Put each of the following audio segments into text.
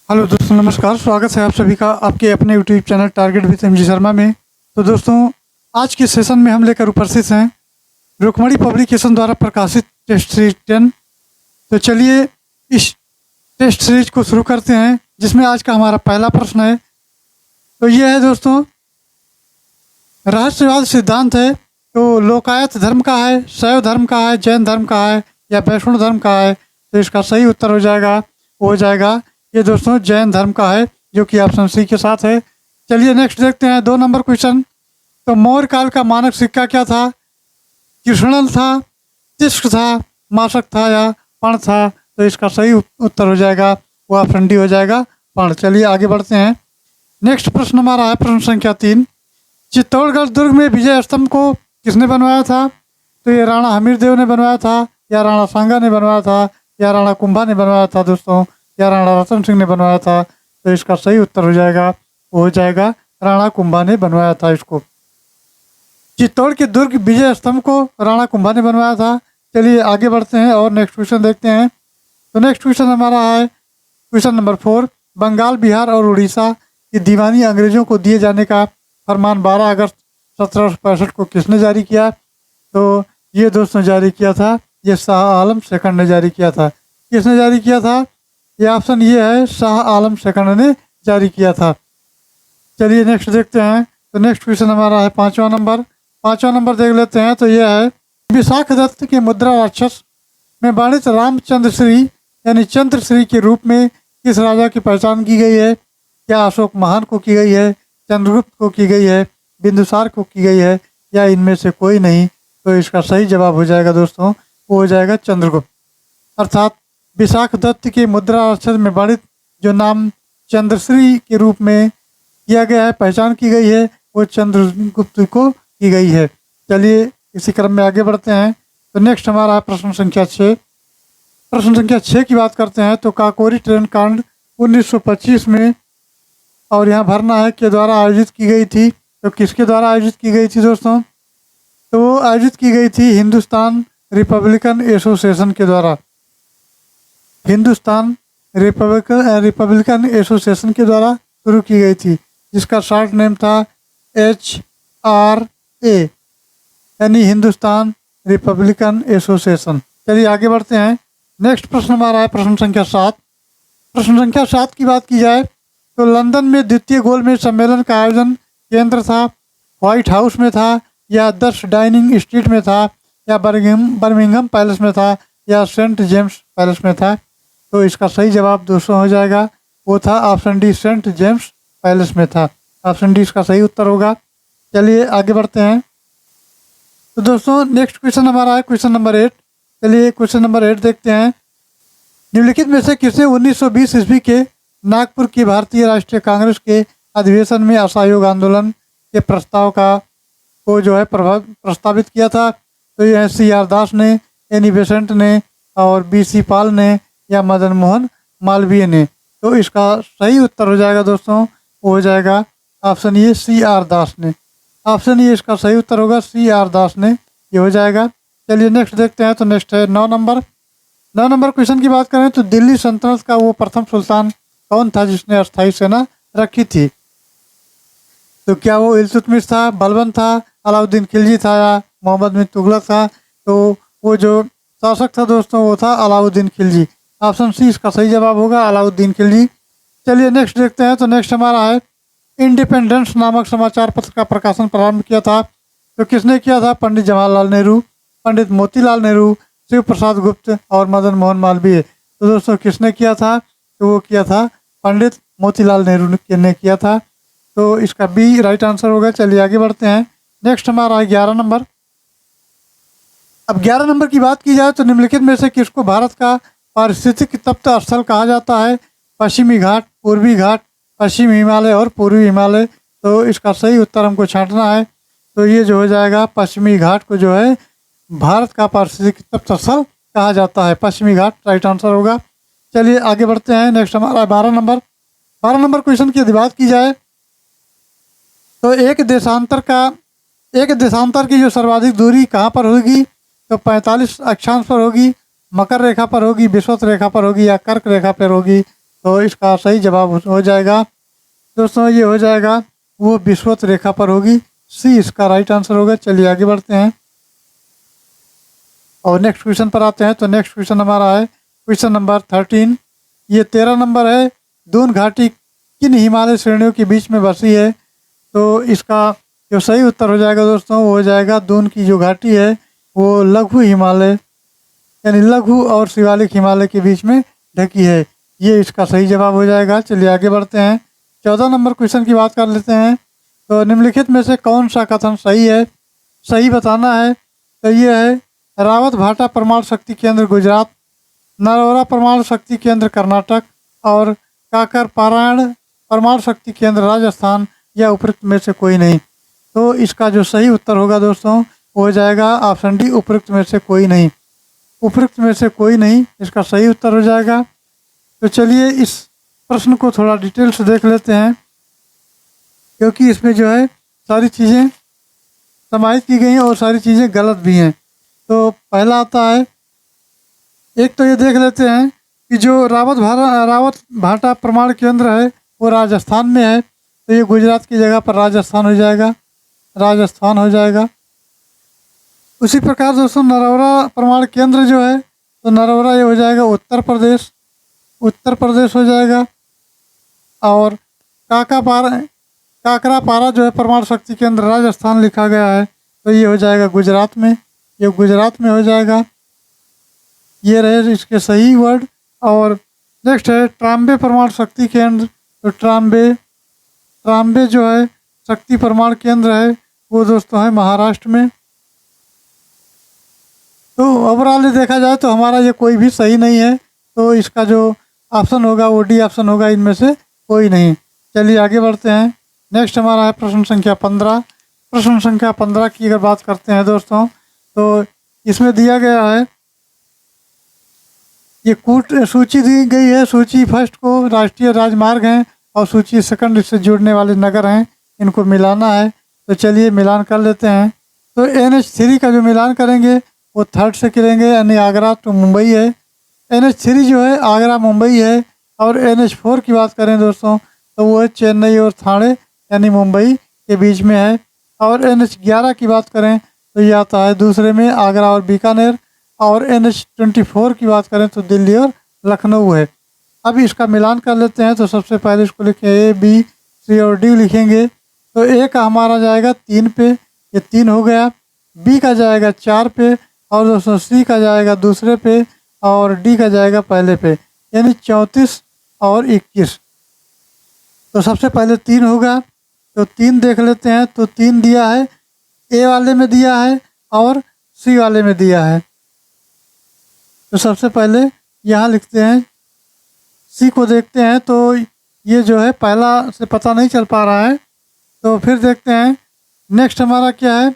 Hello दोस्तों, नमस्कार। स्वागत है आप सभी का आपके अपने YouTube channel target with MG Sharma में। तो दोस्तों, आज के सेशन में हम लेकर उपस्थित हैं रुक्मणी पब्लिकेशन द्वारा प्रकाशित टेस्ट सीरीज 10। तो चलिए इस टेस्ट सीरीज को शुरू करते हैं, जिसमें आज का हमारा पहला प्रश्न है। तो ये है दोस्तों, रहस्यवाद सिद्धांत है तो लोकायत धर्म का है, शैव धर्म का है, जैन धर्म का है या वैष्णव धर्म का है? तो इसका सही उत्तर हो जाएगा ये दोस्तों जैन धर्म का है, जो कि ऑप्शन सी के साथ है। चलिए नेक्स्ट देखते हैं 2 नंबर क्वेश्चन। तो मौर्य काल का मानक सिक्का क्या था? कृष्णन था, तिष्क था, मासक था या पर्ण था? तो इसका सही उत्तर हो जाएगा वो ऑप्शन डी हो जाएगा, पर्ण। चलिए आगे बढ़ते हैं। नेक्स्ट प्रश्न हमारा है प्रश्न संख्या 3। चित्तौड़गढ़ दुर्ग में विजय स्तंभ को किसने बनवाया था? तो ये राणा हमीरदेव ने बनवाया था, या राणा सांगा ने बनवाया था, या राणा कुंभा ने बनवाया था दोस्तों, या राणा रतन सिंह ने बनवाया था? तो इसका सही उत्तर हो जाएगा राणा कुंभा ने बनवाया था इसको। चित्तौड़ के दुर्ग विजय स्तंभ को राणा कुंभा ने बनवाया था। चलिए आगे बढ़ते हैं और नेक्स्ट क्वेश्चन देखते हैं। तो नेक्स्ट क्वेश्चन हमारा है क्वेश्चन नंबर 4। बंगाल, बिहार और उड़ीसा की दीवानी अंग्रेजों को दिए जाने का फरमान 12 अगस्त 1765 को किसने जारी किया? तो ये दोस्तों जारी किया था, ये शाह आलम सेकंड ने जारी किया था। किसने जारी किया था? ये ऑप्शन ये है, शाह आलम सेकंड ने जारी किया था। चलिए नेक्स्ट देखते हैं। तो नेक्स्ट क्वेश्चन हमारा है 5वां नंबर। 5वां नंबर देख लेते हैं। तो यह है, विशाख दत्त के मुद्रा राक्षस में वर्णित रामचंद्र श्री यानी चंद्र श्री के रूप में किस राजा की पहचान की गई है? क्या अशोक महान को की गई है, चंद्रगुप्त को की गई है, बिंदुसार को की गई है, या इनमें से कोई नहीं? तो इसका सही जवाब हो जाएगा दोस्तों, वो हो जाएगा चंद्रगुप्त। अर्थात विशाख दत्त के मुद्रा राक्षस में वर्णित जो नाम चंद्रश्री के रूप में किया गया है, पहचान की गई है, वो चंद्रगुप्त को की गई है। चलिए इसी क्रम में आगे बढ़ते हैं। तो नेक्स्ट हमारा प्रश्न संख्या 6। प्रश्न संख्या 6 की बात करते हैं। तो काकोरी ट्रेन कांड 1925 में और यहाँ भरना है के द्वारा आयोजित की गई थी। तो किसके द्वारा आयोजित की गई थी दोस्तों? तो वो आयोजित की गई थी हिंदुस्तान रिपब्लिकन एसोसिएशन के द्वारा। हिंदुस्तान रिपब्लिकन एसोसिएशन के द्वारा शुरू की गई थी, जिसका शॉर्ट नेम था HRA यानी हिंदुस्तान रिपब्लिकन एसोसिएशन। चलिए आगे बढ़ते हैं। नेक्स्ट प्रश्न हमारा है प्रश्न संख्या 7। प्रश्न संख्या 7 की बात की जाए तो लंदन में द्वितीय गोलमेज सम्मेलन का आयोजन केंद्र था व्हाइट हाउस में था, या 10 डाइनिंग स्ट्रीट में था, या बर्मिंघम पैलेस में था, या सेंट जेम्स पैलेस में था? तो इसका सही जवाब दोस्तों हो जाएगा, वो था option D, Saint James Palace में था। ऑप्शन डी इसका सही उत्तर होगा। चलिए आगे बढ़ते हैं। तो दोस्तों नेक्स्ट क्वेश्चन हमारा है क्वेश्चन नंबर 8। चलिए क्वेश्चन नंबर 8 देखते हैं। निम्नलिखित में से किसने 1920 ईस्वी के नागपुर की भारतीय राष्ट्रीय कांग्रेस के अधिवेशन में असहयोग आंदोलन के प्रस्ताव को जो है प्रस्तावित किया था? तो यह CR दास ने, एनी बेसेंट ने, और BC पाल ने, या मदन मोहन मालवीय ने? तो इसका सही उत्तर हो जाएगा दोस्तों, वो हो जाएगा ऑप्शन ये, CR दास ने। ऑप्शन ये इसका सही उत्तर होगा, CR दास ने, ये हो जाएगा। चलिए नेक्स्ट देखते हैं। तो नेक्स्ट है 9 नंबर। 9 नंबर क्वेश्चन की बात करें तो दिल्ली सल्तनत का वो प्रथम सुल्तान कौन था जिसने अस्थायी सेना रखी थी? तो क्या वो इल्तुतमिश था, बलबन था, अलाउद्दीन खिलजी था, या मोहम्मद बिन तुगलक था? तो वो जो शासक था दोस्तों वो था अलाउद्दीन खिलजी। ऑप्शन सी इसका सही जवाब होगा, अलाउद्दीन खिलजी। चलिए नेक्स्ट देखते हैं। तो नेक्स्ट हमारा है इंडिपेंडेंस नामक समाचार पत्र का प्रकाशन प्रारंभ किया था। तो किसने किया था? पंडित जवाहरलाल नेहरू, पंडित मोतीलाल नेहरू, शिव प्रसाद गुप्त और मदन मोहन मालवीय। तो दोस्तों किसने किया था? तो वो किया था पंडित मोतीलाल नेहरू ने किया था। तो इसका बी राइट आंसर होगा। चलिए आगे बढ़ते हैं। नेक्स्ट हमारा है 11 नंबर। अब 11 नंबर की बात की जाए तो निम्नलिखित में से किसको भारत का पारिस्थितिक तप्त स्थल कहा जाता है? पश्चिमी घाट, पूर्वी घाट, पश्चिम हिमालय और पूर्वी हिमालय? तो इसका सही उत्तर हमको छांटना है। तो ये जो हो जाएगा पश्चिमी घाट को जो है भारत का पारिस्थितिक तप्त स्थल कहा जाता है। पश्चिमी घाट राइट आंसर होगा। चलिए आगे बढ़ते हैं। नेक्स्ट हमारा 12 नंबर। 12 नंबर क्वेश्चन की यदि बात की जाए तो एक देशांतर की जो सर्वाधिक दूरी कहाँ पर होगी? तो 45 अक्षांश पर होगी, मकर रेखा पर होगी, विषुवत रेखा पर होगी, या कर्क रेखा पर होगी? तो इसका सही जवाब हो जाएगा दोस्तों, ये हो जाएगा वो विषुवत रेखा पर होगी। सी इसका राइट आंसर होगा। चलिए आगे बढ़ते हैं और नेक्स्ट क्वेश्चन पर आते हैं। तो नेक्स्ट क्वेश्चन हमारा है क्वेश्चन नंबर 13। ये 13 नंबर है। दून घाटी किन हिमालय श्रेणियों के बीच में बसी है? तो इसका जो सही उत्तर हो जाएगा दोस्तों वो हो जाएगा दून की जो घाटी है वो लघु हिमालय यानी लघु और शिवालिक हिमालय के बीच में ढकी है। ये इसका सही जवाब हो जाएगा। चलिए आगे बढ़ते हैं। 14 नंबर क्वेश्चन की बात कर लेते हैं। तो निम्नलिखित में से कौन सा कथन सही है? सही बताना है। तो ये है रावत भाटा परमाणु शक्ति केंद्र गुजरात, नरौरा परमाणु शक्ति केंद्र कर्नाटक और काकर पारायण परमाणु शक्ति केंद्र राजस्थान, या उपरोक्त में से कोई नहीं। तो इसका जो सही उत्तर होगा दोस्तों वो हो जाएगा ऑप्शन डी, उपरोक्त में से कोई नहीं। उपरोक्त में से कोई नहीं इसका सही उत्तर हो जाएगा। तो चलिए इस प्रश्न को थोड़ा डिटेल से देख लेते हैं, क्योंकि इसमें जो है सारी चीज़ें समाहित की गई हैं और सारी चीज़ें गलत भी हैं। तो पहला आता है, एक तो ये देख लेते हैं कि जो रावत भाटा परमाणु केंद्र है वो राजस्थान में है। तो ये गुजरात की जगह पर राजस्थान हो जाएगा, राजस्थान हो जाएगा। उसी प्रकार दोस्तों नरौरा परमाणु केंद्र जो है तो नरौरा ये हो जाएगा उत्तर प्रदेश, उत्तर प्रदेश हो जाएगा। और काकरापारा जो है परमाणु शक्ति केंद्र राजस्थान लिखा गया है तो ये हो जाएगा गुजरात में, ये गुजरात में हो जाएगा। ये रहे इसके सही वर्ड। और नेक्स्ट है ट्राम्बे परमाणु शक्ति केंद्र। तो ट्राम्बे जो है शक्ति परमाणु केंद्र है वो दोस्तों है महाराष्ट्र में। तो ओवरऑल देखा जाए तो हमारा ये कोई भी सही नहीं है। तो इसका जो ऑप्शन होगा वो डी ऑप्शन होगा, इनमें से कोई नहीं। चलिए आगे बढ़ते हैं। नेक्स्ट हमारा है प्रश्न संख्या 15। प्रश्न संख्या 15 की अगर बात करते हैं दोस्तों तो इसमें दिया गया है, ये सूची दी गई है। सूची फर्स्ट को राष्ट्रीय राजमार्ग हैं और सूची सेकंड से जुड़ने वाले नगर हैं, इनको मिलाना है। तो चलिए मिलान कर लेते हैं। तो NH3 का जो मिलान करेंगे वो थर्ड से करेंगे, यानी आगरा टू मुंबई है। NH3 जो है आगरा मुंबई है। और NH4 की बात करें दोस्तों तो वो है चेन्नई और थाने यानी मुंबई के बीच में है। और NH11 की बात करें तो ये आता है दूसरे में आगरा और बीकानेर। और NH24 की बात करें तो दिल्ली और लखनऊ है। अब इसका मिलान कर लेते हैं। तो सबसे पहले इसको लिखें A, B, C और D लिखेंगे। तो A का हमारा जाएगा 3 पे, ये 3 हो गया। B का जाएगा 4 पे और दोस्तों C का जाएगा दूसरे पे और D का जाएगा पहले पे, यानी 34 और 21। तो सबसे पहले 3 होगा तो 3 देख लेते हैं। तो 3 दिया है, A वाले में दिया है और C वाले में दिया है। तो सबसे पहले यहाँ लिखते हैं, C को देखते हैं। तो ये जो है पहला से पता नहीं चल पा रहा है। तो फिर देखते हैं नेक्स्ट हमारा क्या है।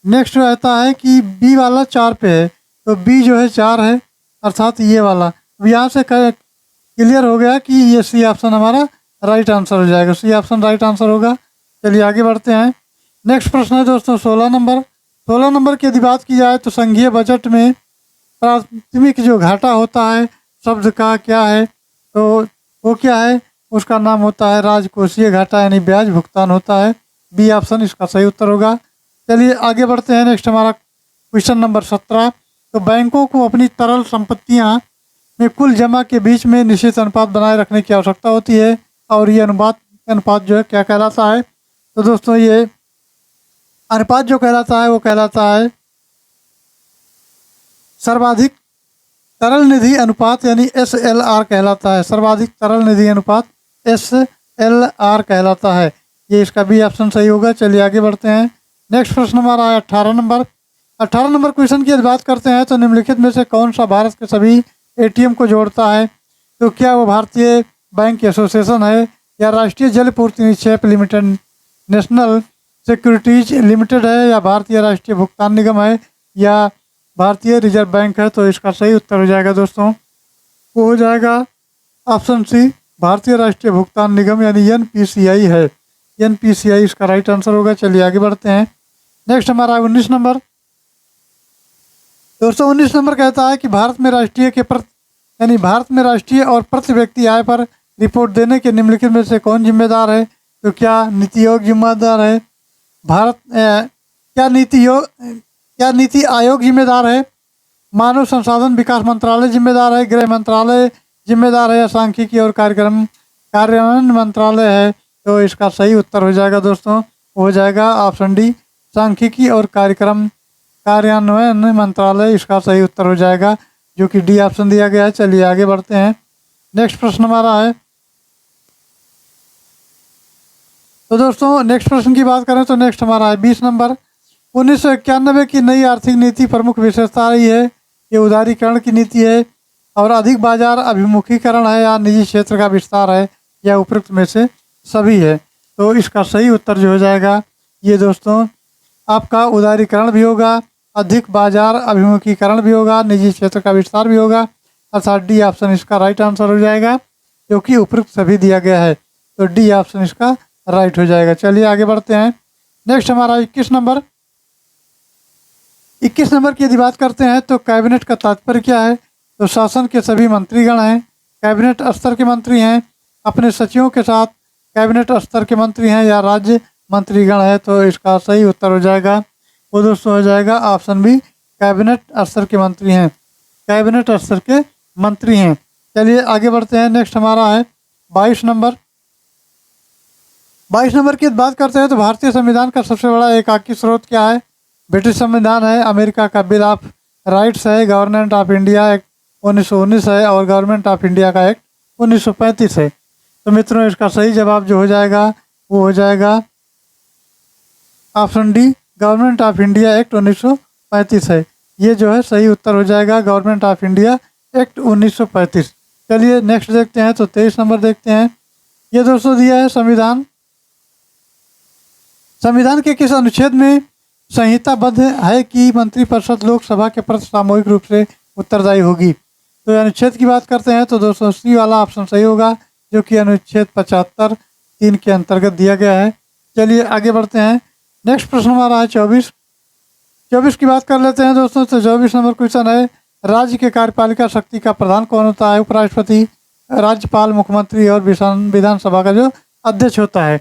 नेक्स्ट रहता है कि B वाला 4 पे है, तो B जो है 4 है, अर्थात ये वाला। अब यहाँ से क्लियर हो गया कि ये C ऑप्शन हमारा राइट आंसर हो जाएगा। C ऑप्शन राइट आंसर होगा। चलिए आगे बढ़ते हैं। नेक्स्ट प्रश्न है दोस्तों 16 नंबर। 16 नंबर की यदि बात की जाए तो संघीय बजट में प्राथमिक जो घाटा होता है शब्द का क्या है? तो वो क्या है? उसका नाम होता है राजकोषीय घाटा, यानी ब्याज भुगतान होता है। B ऑप्शन इसका सही उत्तर होगा। चलिए आगे बढ़ते हैं। नेक्स्ट हमारा क्वेश्चन नंबर 17। तो बैंकों को अपनी तरल संपत्तियां में कुल जमा के बीच में निश्चित अनुपात बनाए रखने की आवश्यकता होती है। और ये अनुपात जो है क्या कहलाता है? तो दोस्तों ये अनुपात जो कहलाता है वो कहलाता है सर्वाधिक तरल निधि अनुपात, यानी SLR कहलाता है। सर्वाधिक तरल निधि अनुपात SLR कहलाता है। ये इसका B ऑप्शन सही होगा। चलिए आगे बढ़ते हैं। नेक्स्ट प्रश्न हमारा है 18 नंबर। 18 नंबर क्वेश्चन की बात करते हैं। तो निम्नलिखित में से कौन सा भारत के सभी ATM को जोड़ता है? तो क्या वो भारतीय बैंक एसोसिएशन है, या राष्ट्रीय जल पूर्ति निक्षेप लिमिटेड, नेशनल सिक्योरिटीज लिमिटेड है, या भारतीय राष्ट्रीय भुगतान निगम है, या भारतीय रिजर्व बैंक है? तो इसका सही उत्तर हो जाएगा दोस्तों वो हो जाएगा ऑप्शन C, भारतीय राष्ट्रीय भुगतान निगम, यानी NPCI है। NPCI इसका राइट आंसर होगा। चलिए आगे बढ़ते हैं। नेक्स्ट हमारा 19 नंबर। दोस्तों 19 नंबर कहता है कि भारत में राष्ट्रीय और प्रति व्यक्ति आय पर रिपोर्ट देने के निम्नलिखित में से कौन जिम्मेदार है? तो क्या नीति आयोग जिम्मेदार है? क्या नीति आयोग जिम्मेदार है? मानव संसाधन विकास मंत्रालय जिम्मेदार है? गृह मंत्रालय जिम्मेदार है? या सांख्यिकी और कार्यान्वयन मंत्रालय है? तो इसका सही उत्तर हो जाएगा दोस्तों, हो जाएगा ऑप्शन डी, सांख्यिकी और कार्यान्वयन मंत्रालय इसका सही उत्तर हो जाएगा, जो कि डी ऑप्शन दिया गया है। चलिए आगे बढ़ते हैं। नेक्स्ट प्रश्न हमारा है, तो दोस्तों नेक्स्ट प्रश्न की बात करें तो नेक्स्ट हमारा है 20 नंबर। 1991 की नई आर्थिक नीति प्रमुख विशेषता रही है? ये उदारीकरण की नीति है और अधिक बाजार अभिमुखीकरण है, या निजी क्षेत्र का विस्तार है, या उपरोक्त में से सभी है? तो इसका सही उत्तर जो हो जाएगा ये दोस्तों आपका उदारीकरण भी होगा, अधिक बाजार अभिमुखीकरण भी होगा, निजी क्षेत्र का विस्तार भी होगा, अर्थात डी ऑप्शन इसका राइट आंसर हो जाएगा, क्योंकि उपरोक्त सभी दिया गया है। तो डी ऑप्शन इसका राइट हो जाएगा। चलिए आगे बढ़ते हैं। नेक्स्ट हमारा 21 नंबर। 21 नंबर की यदि बात करते हैं तो कैबिनेट का तात्पर्य क्या है? तो शासन के सभी मंत्रीगण हैं, कैबिनेट स्तर के मंत्री हैं, अपने सचिवों के साथ कैबिनेट स्तर के मंत्री हैं, या राज्य मंत्रीगण है? तो इसका सही उत्तर हो जाएगा वो दोस्तों हो जाएगा ऑप्शन बी, कैबिनेट स्तर के मंत्री हैं, कैबिनेट स्तर के मंत्री हैं। चलिए आगे बढ़ते हैं। नेक्स्ट हमारा है 22 नंबर। 22 नंबर की बात करते हैं तो भारतीय संविधान का सबसे बड़ा एकाकी स्रोत क्या है? ब्रिटिश संविधान है, अमेरिका का बिल ऑफ राइट्स है, गवर्नमेंट ऑफ इंडिया एक्ट 1919 है, और गवर्नमेंट ऑफ इंडिया का एक्ट 1935 है। तो मित्रों इसका सही जवाब जो हो जाएगा वो हो जाएगा option D, government of India act 1935 है। ये जो है सही उत्तर हो जाएगा, गवर्नमेंट ऑफ इंडिया एक्ट 1935। चलिए नेक्स्ट देखते हैं, तो 23 नंबर देखते हैं। ये दोस्तों दिया है संविधान के किस अनुच्छेद में संहिताबद्ध है कि मंत्रिपरिषद लोकसभा के प्रति सामूहिक रूप से उत्तरदायी होगी? तो अनुच्छेद की बात करते हैं तो दोस्तों सी वाला ऑप्शन सही होगा, जो कि अनुच्छेद 75(3) के अंतर्गत दिया गया है। चलिए आगे बढ़ते हैं। नेक्स्ट प्रश्न हमारा है 24 की बात कर लेते हैं दोस्तों। तो 24 नंबर क्वेश्चन है, राज्य के कार्यपालिका शक्ति का प्रधान कौन होता है? उपराष्ट्रपति, राज्यपाल, मुख्यमंत्री और विधानसभा का जो अध्यक्ष होता है।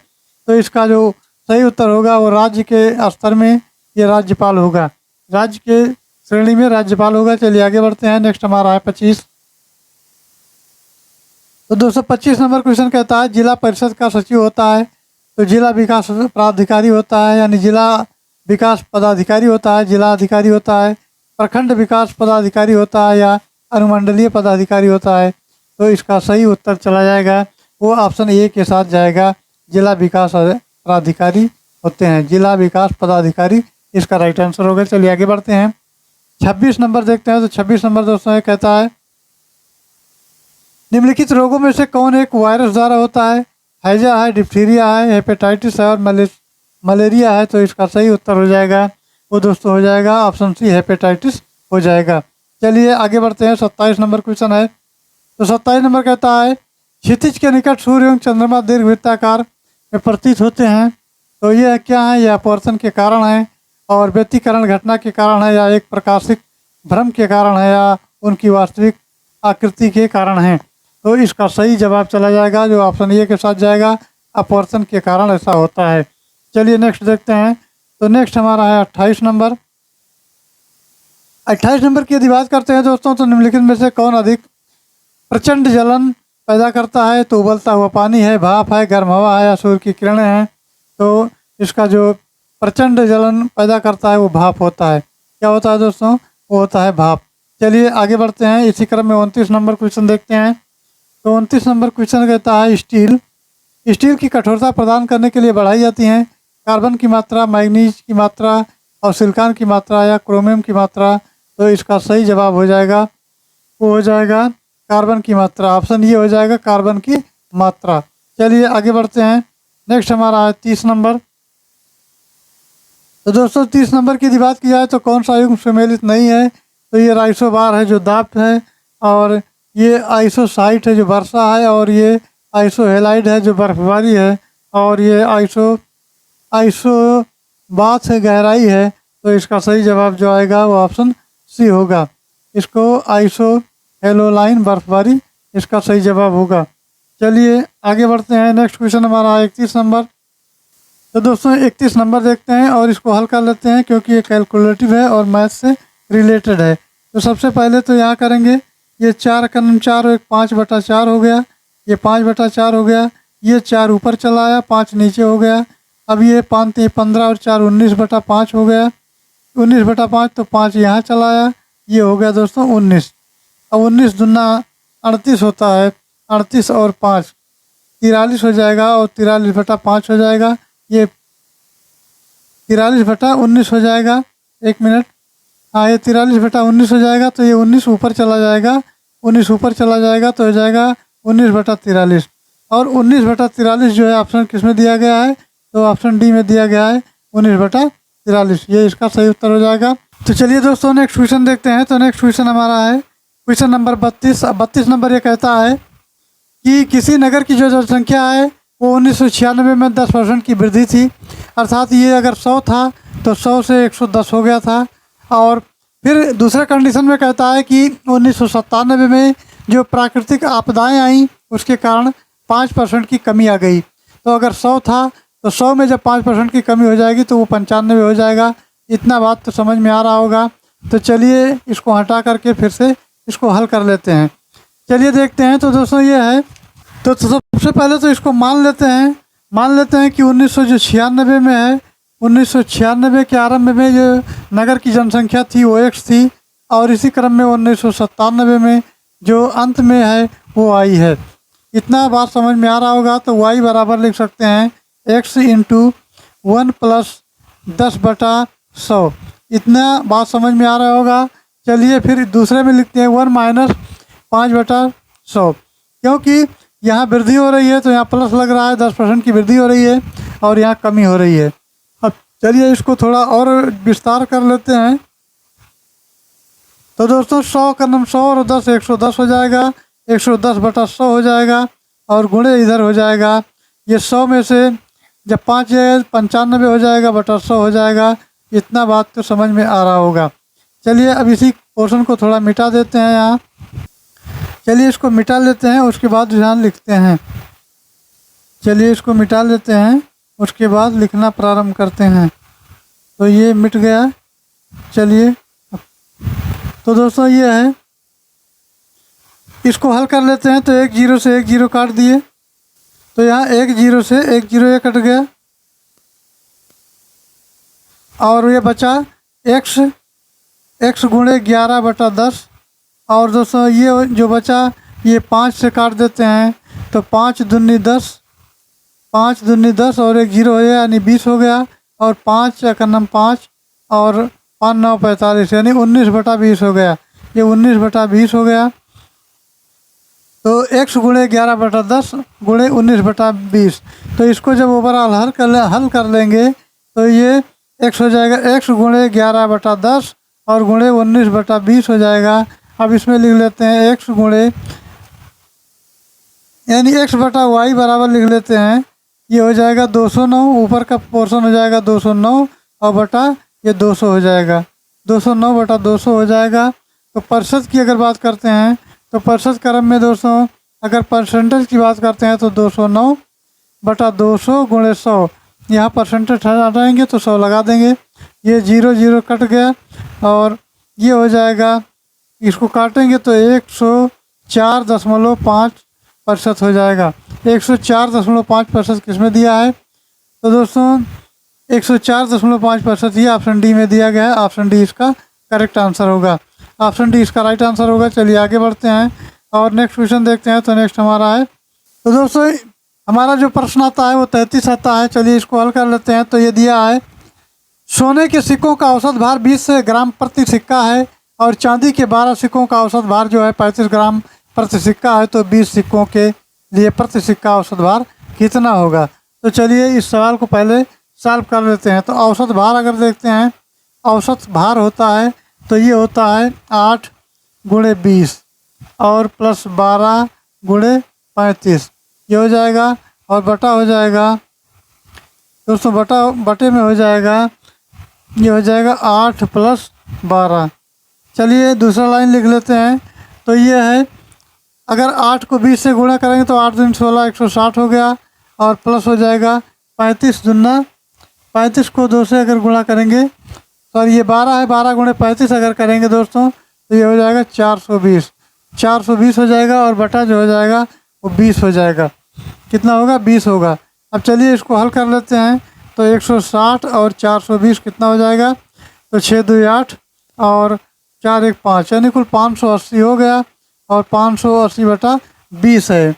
तो इसका जो सही उत्तर होगा वो राज्य के स्तर में ये राज्यपाल होगा, राज्य के श्रेणी में राज्यपाल होगा। चलिए आगे बढ़ते हैं। नेक्स्ट हमारा है 25। तो 225 नंबर क्वेश्चन कहता है, जिला परिषद का सचिव होता है? तो जिला विकास प्राधिकारी होता है, यानी जिला विकास पदाधिकारी होता है, जिला अधिकारी होता है, प्रखंड विकास पदाधिकारी होता है, या अनुमंडलीय पदाधिकारी होता है? तो इसका सही उत्तर चला जाएगा वो ऑप्शन ए के साथ जाएगा, जिला विकास प्राधिकारी होते हैं, जिला विकास पदाधिकारी इसका राइट आंसर होगा। चलिए आगे बढ़ते हैं। 26 नंबर देखते हैं। तो 26 नंबर दोस्तों ये कहता है, निम्नलिखित रोगों में से कौन एक वायरस द्वारा होता है? हैजा है, डिप्थीरिया है, हेपेटाइटिस है, और मलेरिया है? तो इसका सही उत्तर हो जाएगा वो दोस्तों हो जाएगा ऑप्शन सी, हेपेटाइटिस हो जाएगा। चलिए आगे बढ़ते हैं। 27 नंबर क्वेश्चन है। तो 27 नंबर कहता है, क्षितिज के निकट सूर्य एवं चंद्रमा दीर्घवृत्ताकार में प्रतीत होते हैं। तो ये क्या है? यह अपवर्तन के कारण है, और व्यतिकरण घटना के कारण है, या एक प्रकाशिक भ्रम के कारण है, या उनकी वास्तविक आकृति के कारण है? तो इसका सही जवाब चला जाएगा जो ऑप्शन ए के साथ जाएगा, अपवर्तन के कारण ऐसा होता है। चलिए नेक्स्ट देखते हैं। तो नेक्स्ट हमारा है 28 नंबर। 28 नंबर की यदि बात करते हैं दोस्तों, तो निम्नलिखित में से कौन अधिक प्रचंड जलन पैदा करता है? तो उबलता हुआ पानी है, भाप है, गर्म हवा है, या सूर्य की किरणें हैं? तो इसका जो प्रचंड जलन पैदा करता है वो भाप होता है। क्या होता है दोस्तों? वो होता है भाप। चलिए आगे बढ़ते हैं। इसी क्रम में 29 नंबर क्वेश्चन देखते हैं। तो 29 नंबर क्वेश्चन कहता है, स्टील की कठोरता प्रदान करने के लिए बढ़ाई जाती है कार्बन की मात्रा, मैग्नीज की मात्रा, और सिलिकॉन की मात्रा, या क्रोमियम की मात्रा? तो इसका सही जवाब हो जाएगा वो हो जाएगा कार्बन की मात्रा, ऑप्शन ये हो जाएगा कार्बन की मात्रा। चलिए आगे बढ़ते हैं। नेक्स्ट हमारा है 30 नंबर। तो दोस्तों 30 नंबर की यदि बात की जाए तो कौन सा युग्म सम्मिलित नहीं है? तो ये राइसोबार है जो दाब है, और ये आइसोसाइट है जो वर्षा है, और ये आइसोहेलाइड है जो बर्फबारी है, और ये आइसोबाथ है गहराई है। तो इसका सही जवाब जो आएगा वो ऑप्शन सी होगा, इसको आइसोहेलोलाइन बर्फबारी इसका सही जवाब होगा। चलिए आगे बढ़ते हैं। नेक्स्ट क्वेश्चन हमारा 31 नंबर। तो दोस्तों 31 नंबर देखते हैं और इसको हल कर लेते हैं क्योंकि ये कैलकुलेटिव है और मैथ से रिलेटेड है। तो सबसे पहले तो यहाँ करेंगे, ये 4 का 4 और 5/4 हो गया, ये 5/4 हो गया, ये 4 ऊपर चला आया, 5 नीचे हो गया। अब ये 5 3 15 और 4 19/5 हो गया, 19/5 तो 5 यहाँ चला आया, ये हो गया दोस्तों 19। अब 19 दूना 38 होता है, 38 और 5 43 हो जाएगा और 43/5 हो जाएगा, ये 43/19 हो जाएगा। 1 मिनट, हाँ ये 43/19 हो जाएगा, तो ये 19 ऊपर चला जाएगा, 19 ऊपर चला जाएगा तो हो जाएगा 19/43। और 19/43 जो है ऑप्शन किस में दिया गया है, तो ऑप्शन डी में दिया गया है 19/43, ये इसका सही उत्तर हो जाएगा। तो चलिए दोस्तों नेक्स्ट क्वेश्चन देखते हैं। तो नेक्स्ट क्वेश्चन हमारा है क्वेश्चन नंबर 32। 32 नंबर ये कहता है कि किसी नगर की जो जनसंख्या है वो 1996 में 10% की वृद्धि थी, अर्थात ये अगर 100 था तो 100 से 110 हो गया था। और फिर दूसरे कंडीशन में कहता है कि 1997 में जो प्राकृतिक आपदाएं आई उसके कारण 5% की कमी आ गई। तो अगर 100 था तो 100 में जब 5% की कमी हो जाएगी तो वो 95 हो जाएगा। इतना बात तो समझ में आ रहा होगा। तो चलिए इसको हटा करके फिर से इसको हल कर लेते हैं। चलिए देखते हैं। तो दोस्तों ये है, तो सबसे पहले तो इसको मान लेते हैं कि 1996 में है, 1996 के आरंभ में जो नगर की जनसंख्या थी वो x थी, और इसी क्रम में 1997 में जो अंत में है वो y है। इतना बात समझ में आ रहा होगा। तो y बराबर लिख सकते हैं x × 1 + 10/100। इतना बात समझ में आ रहा होगा। चलिए फिर दूसरे में लिखते हैं 1 - 5/100, क्योंकि यहाँ वृद्धि हो रही है तो यहाँ प्लस लग रहा है, 10% की वृद्धि हो रही है और यहाँ कमी हो रही है। अब चलिए इसको थोड़ा और विस्तार कर लेते हैं। तो दोस्तों 100 का 100 और 10 110 हो जाएगा, 110/100 हो जाएगा और गुणे इधर हो जाएगा। ये 100 में से जब 5 है 95 हो जाएगा, बटा 100 हो जाएगा। इतना बात तो समझ में आ रहा होगा। चलिए अब इसी पोर्शन को थोड़ा मिटा देते हैं यहाँ। चलिए इसको मिटा लेते हैं, उसके बाद ध्यान लिखते हैं। चलिए इसको मिटा लेते हैं, उसके बाद लिखना प्रारंभ करते हैं। तो ये मिट गया। चलिए तो दोस्तों ये है, इसको हल कर लेते हैं। तो 1 0 से 1 0 काट दिए, तो यहाँ 1 0 से 1 0 ये कट गया और ये बचा x गुणे 11/10। और दोस्तों ये जो बचा ये 5 से काट देते हैं, तो 5 दूनी 10, 5 दूनी 10 और 1 0 हो गया यानी 20 हो गया। और 5 का 5 और 5 9 45 यानी 19/20 हो गया। ये 19/20 हो गया। तो x गुणे 11/10 गुणे 19/20, तो इसको जब ओवरऑल हल कर लेंगे तो ये x हो जाएगा x गुणे 11/10 और गुणे 19/20 हो जाएगा। अब इसमें लिख लेते हैं x गुणे यानी x/y बराबर लिख लेते हैं। ये हो जाएगा 209, ऊपर का पोर्शन हो जाएगा 209 और बटा ये 200 हो जाएगा, 209/200 हो जाएगा। तो प्रतिशत की अगर बात करते हैं तो प्रतिशत क्रम में दोस्तों अगर परसेंटेज की बात करते हैं तो 209/200 गुणे 100, यहाँ परसेंटेज हटाएंगे तो 100 लगा देंगे। ये 0 0 कट गया और ये हो जाएगा, इसको काटेंगे तो 104.5% हो जाएगा। 104.5% किस में दिया है, तो दोस्तों 104.5% ये ऑप्शन डी में दिया गया है। ऑप्शन डी इसका करेक्ट आंसर होगा, ऑप्शन डी इसका राइट आंसर होगा। चलिए आगे बढ़ते हैं और नेक्स्ट क्वेश्चन देखते हैं। तो नेक्स्ट हमारा है, तो दोस्तों हमारा जो प्रश्न आता है वो 33 आता है। चलिए इसको हल कर लेते हैं। तो ये दिया है, सोने के सिक्कों का औसत भार 20 ग्राम प्रति सिक्का है और चांदी के 12 सिक्कों का औसत भार जो है 35 ग्राम प्रति सिक्का है। तो 20 सिक्कों के लिए प्रति सिक्का औसत भार कितना होगा। तो चलिए इस सवाल को पहले सॉल्व कर लेते हैं। तो औसत भार अगर देखते हैं, औसत भार होता है तो ये होता है 8 गुणे 20 और प्लस 12 गुणे 35, ये हो जाएगा। और बटा हो जाएगा दोस्तों, बटे में हो जाएगा, ये हो जाएगा 8 + 12। चलिए दूसरा लाइन लिख लेते हैं। तो ये है अगर 8 को 20 से गुणा करेंगे तो 8 दूनी 16, 160 हो गया, और प्लस हो जाएगा 35 दूना 35 को 2 से अगर गुणा करेंगे, सॉरी ये 12 है, 12 गुणे 35 अगर करेंगे दोस्तों तो ये हो जाएगा 420, 420 हो जाएगा, और बटा जो हो जाएगा वो 20 हो जाएगा। कितना होगा? 20 होगा। अब चलिए इसको हल कर लेते हैं। तो 160 और 420 कितना हो जाएगा? तो 6 2 8 और 4 1 5, यानी कुल 580 हो गया, और 580 बटा 20 है।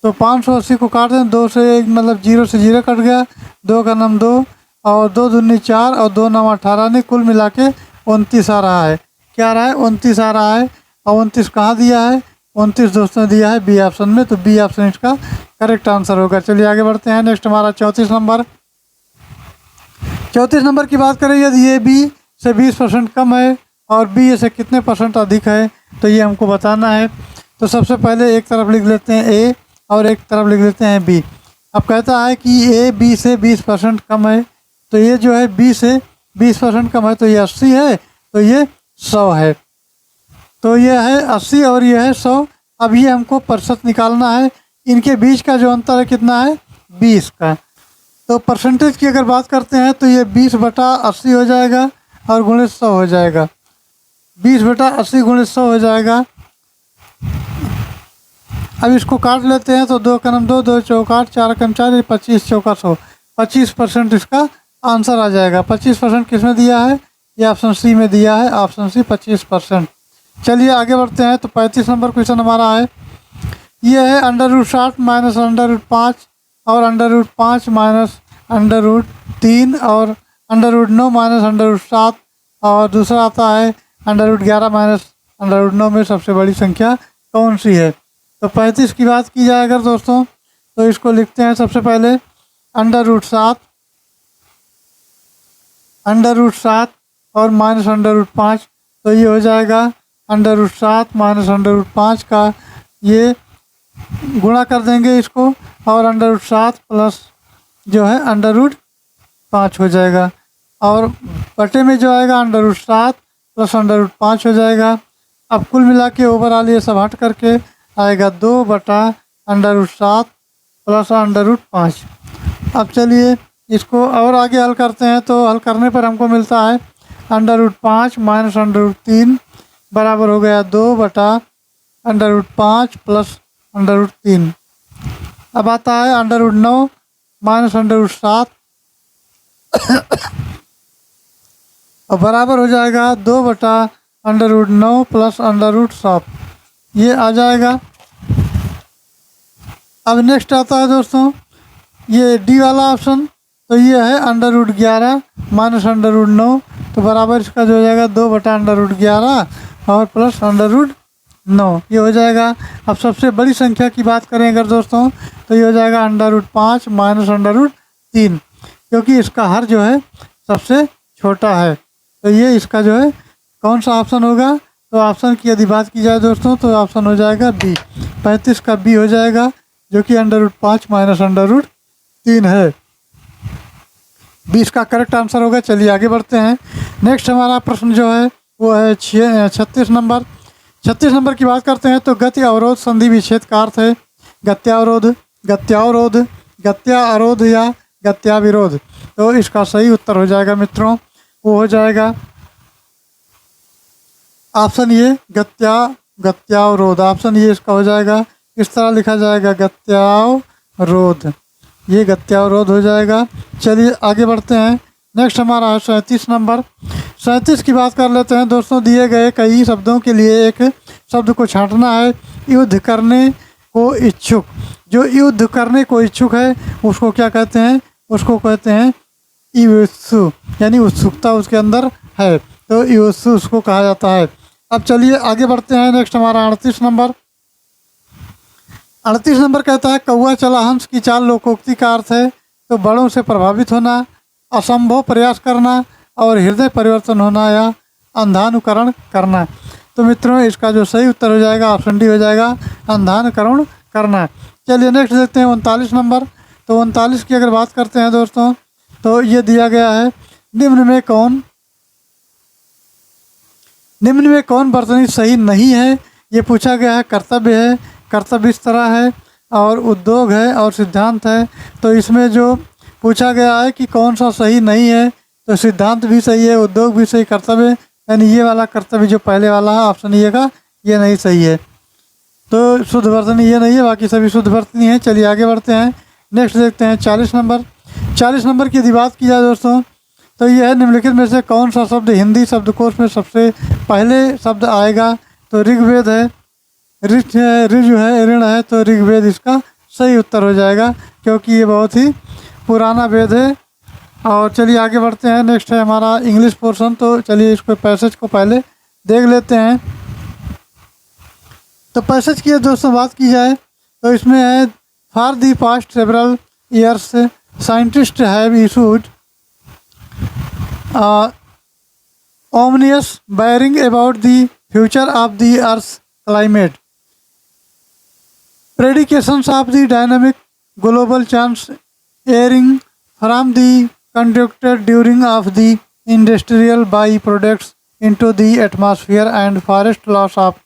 तो 580 को काट दें, 2 से 1 मतलब 0 से 0 कट गया, 2 का नाम 2, और 2 दूनी 4 और 2 नाम 18, ने कुल मिला के 29 आ रहा है। क्या आ रहा है? 29 आ रहा है। और 29 कहाँ दिया है? 29 दोस्तों दिया है बी ऑप्शन में, तो बी ऑप्शन इसका करेक्ट आंसर होगा। चलिए आगे बढ़ते हैं। नेक्स्ट हमारा 34 नंबर। 34 नंबर की बात करें, यदि ए बी से 20% कम है और बी ए से कितने % अधिक है, तो ये हमको बताना है। तो सबसे पहले एक तरफ लिख लेते हैं ए और एक तरफ लिख लेते हैं बी। अब कहता है कि ए बी से 20% कम है, तो ये जो है बी से 20% कम है, तो ये 80 है, तो ये 100 है। तो ये है 80 और ये है 100। अब ये हमको प्रतिशत निकालना है। इनके बीच का जो अंतर है कितना है? 20 का। तो परसेंटेज की अगर बात करते हैं तो ये 20 बटा 80 हो जाएगा और गुणे 100 हो जाएगा। 20 बटा 80 गुणे 100 हो जाएगा। अब इसको काट लेते हैं, तो 2 का नाम 2, 2 चौक 8, 4 कम 4, 25 चौका 100, 25% इसका आंसर आ जाएगा। 25% किस में दिया है? ये ऑप्शन सी में दिया है, ऑप्शन सी 25%। चलिए आगे बढ़ते हैं। तो 35 नंबर क्वेश्चन हमारा है, ये है √60 माइनस √5 और √5 माइनस √3 और √9 माइनस √7, और दूसरा आता है √11 माइनस √9 में सबसे बड़ी संख्या कौन सी है? तो 35 की बात की जाए अगर दोस्तों, तो इसको लिखते हैं सबसे पहले √7 और माइनस √5, तो ये हो जाएगा √7 माइनस √5 का ये गुणा कर देंगे इसको, और √7 प्लस जो है √5 हो जाएगा, और बटे में जो आएगा √7 प्लस √5 हो जाएगा। अब कुल मिला के ओवरऑल ये सब हट करके आएगा 2 बटा √7 प्लस √5। अब चलिए इसको और आगे हल करते हैं। तो हल करने पर हमको मिलता है √5 माइनस √3 बराबर हो गया 2 बटा √5 प्लस √3। अब आता है √9 माइनस √7 और बराबर हो जाएगा 2 बटा √9 प्लस √7, ये आ जाएगा। अब नेक्स्ट आता है दोस्तों ये डी वाला ऑप्शन, तो ये है √11 माइनस √9, तो बराबर इसका जो हो जाएगा 2 बटा √11 और प्लस √9, ये हो जाएगा। अब सबसे बड़ी संख्या की बात करें अगर दोस्तों, तो ये हो जाएगा √5 माइनस √3, क्योंकि इसका हर जो है सबसे छोटा है, तो ये इसका जो है कौन सा ऑप्शन होगा? तो ऑप्शन की यदि बात की जाए दोस्तों, तो ऑप्शन हो जाएगा बी, 35 का बी हो जाएगा, जो कि √5 माइनस √3 है। 20 का करेक्ट आंसर होगा। चलिए आगे बढ़ते हैं। नेक्स्ट हमारा प्रश्न जो है वो है 36 नंबर। 36 नंबर की बात करते हैं। तो गति अवरोध संधि विच्छेद का अर्थ है गत्यावरोध, गत्यावरोध, गत्यारोध या गत्याविरोध। तो इसका सही उत्तर हो जाएगा मित्रों, वो हो जाएगा ऑप्शन ये गत्यावरोध। ऑप्शन ये इसका हो जाएगा, इस तरह लिखा जाएगा गत्यावरोध, ये गत्यावरोध हो जाएगा। चलिए आगे बढ़ते हैं। नेक्स्ट हमारा है 37 नंबर। 37 की बात कर लेते हैं दोस्तों। दिए गए कई शब्दों के लिए एक शब्द को छांटना है। युद्ध करने को इच्छुक, जो युद्ध करने को इच्छुक है उसको क्या कहते हैं? उसको कहते हैं युत्सु, यानी उत्सुकता उसके अंदर है, तो युत्सु उसको कहा जाता है। अब चलिए आगे बढ़ते हैं। नेक्स्ट हमारा 38 नंबर। 38 नंबर कहता है कौआ चला हंस की चाल लोकोक्ति का अर्थ है तो बड़ों से प्रभावित होना, असंभव प्रयास करना और हृदय परिवर्तन होना या अंधानुकरण करना। तो मित्रों इसका जो सही उत्तर हो जाएगा ऑप्शन डी हो जाएगा, अंधानुकरण करना। चलिए नेक्स्ट देखते हैं 39 नंबर। तो 39 की अगर बात करते हैं दोस्तों, तो ये दिया गया है निम्न में कौन वर्तनी सही नहीं है ये पूछा गया है कर्तव्य है, कर्तव्य इस तरह है, और उद्योग है और सिद्धांत है। तो इसमें जो पूछा गया है कि कौन सा सही नहीं है, तो सिद्धांत भी सही है, उद्योग भी सही, कर्तव्य यानी ये वाला कर्तव्य जो पहले वाला है ऑप्शन ये का ये नहीं सही है। तो शुद्ध वर्तनी ये नहीं है, बाकी सभी शुद्ध वर्तनी है। चलिए आगे बढ़ते हैं, नेक्स्ट देखते हैं 40 नंबर। 40 नंबर की यदि बात की जाए दोस्तों, तो यह है निम्नलिखित में से कौन सा शब्द हिंदी शब्दकोश में सबसे पहले शब्द आएगा। तो ऋग्वेद है, ऋज जो है ऋण है, तो ऋग्वेद इसका सही उत्तर हो जाएगा, क्योंकि ये बहुत ही पुराना वेद है। और चलिए आगे बढ़ते हैं, नेक्स्ट है हमारा इंग्लिश पोर्शन। तो चलिए इसको पैसेज को पहले देख लेते हैं। तो पैसेज की दोस्तों बात की जाए तो इसमें है for the past several years scientist have issued ominous bearing about the future of the Earth's climate. Predications of the dynamic global change airing from the conducted during of the industrial byproducts into the atmosphere and forest loss of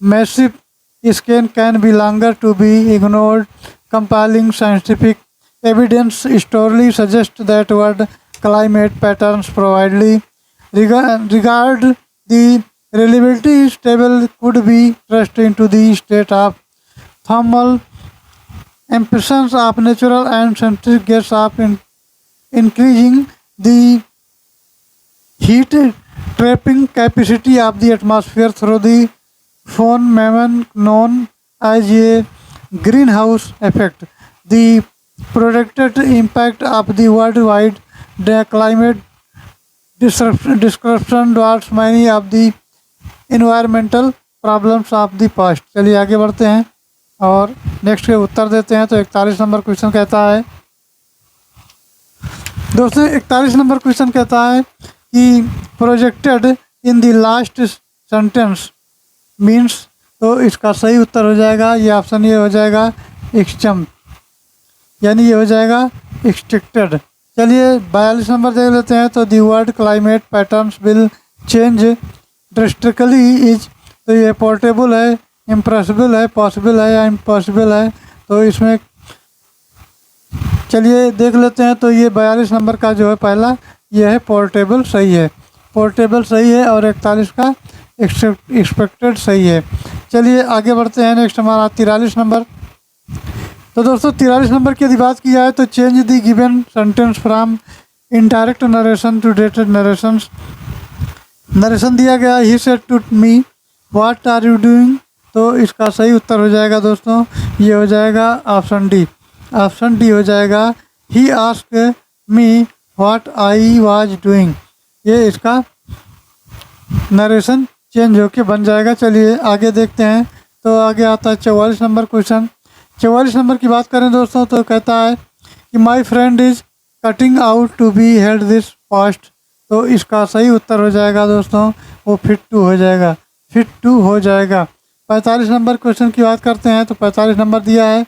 massive scale can be longer to be ignored. Compelling scientific evidence strongly suggests that world climate patterns providely regard the reliability stable could be traced into the state of thermal emissions of natural and synthetic gas of increasing the heat trapping capacity of the atmosphere through the phenomenon known as a greenhouse effect. The projected impact of the worldwide climate disruption dwarfs many of the environmental problems of the past. चलिए आगे बढ़ते हैं और next के उत्तर देते हैं। तो 41 number question कहता है दोस्तों, 41 नंबर क्वेश्चन कहता है कि projected in the last sentence means, तो इसका सही उत्तर हो जाएगा ये ऑप्शन ये हो जाएगा एक्सटम, यानी ये हो जाएगा एक्सट्रिक्टेड। चलिए 42 नंबर देख लेते हैं। तो the world climate patterns will change drastically is, तो ये पोर्टेबल है, इम्पॉसिबल है, पॉसिबल है या इम्पॉसिबल है। तो इसमें चलिए देख लेते हैं। तो ये 42 नंबर का जो है पहला ये है पोर्टेबल सही है, पोर्टेबल सही है, और 41 का एक्सपेक्टेड सही है। चलिए आगे बढ़ते हैं, नेक्स्ट हमारा 43 नंबर। तो दोस्तों 43 नंबर की यदि बात की जाए तो change the given sentence from indirect narration to direct narrations. Narration दिया गया ही said to me what are you doing, तो इसका सही उत्तर हो जाएगा दोस्तों ये हो जाएगा ऑप्शन डी, ऑप्शन डी हो जाएगा he asked me what I was doing. ये इसका नरेशन चेंज होके बन जाएगा। चलिए आगे देखते हैं। तो आगे आता है 44 नंबर क्वेश्चन। 44 नंबर की बात करें दोस्तों तो कहता है कि my friend is cutting out to be held this fast, तो इसका सही उत्तर हो जाएगा दोस्तों वो फिट टू हो जाएगा, फिट टू हो जाएगा। 45 नंबर क्वेश्चन की बात करते हैं। तो 45 नंबर दिया है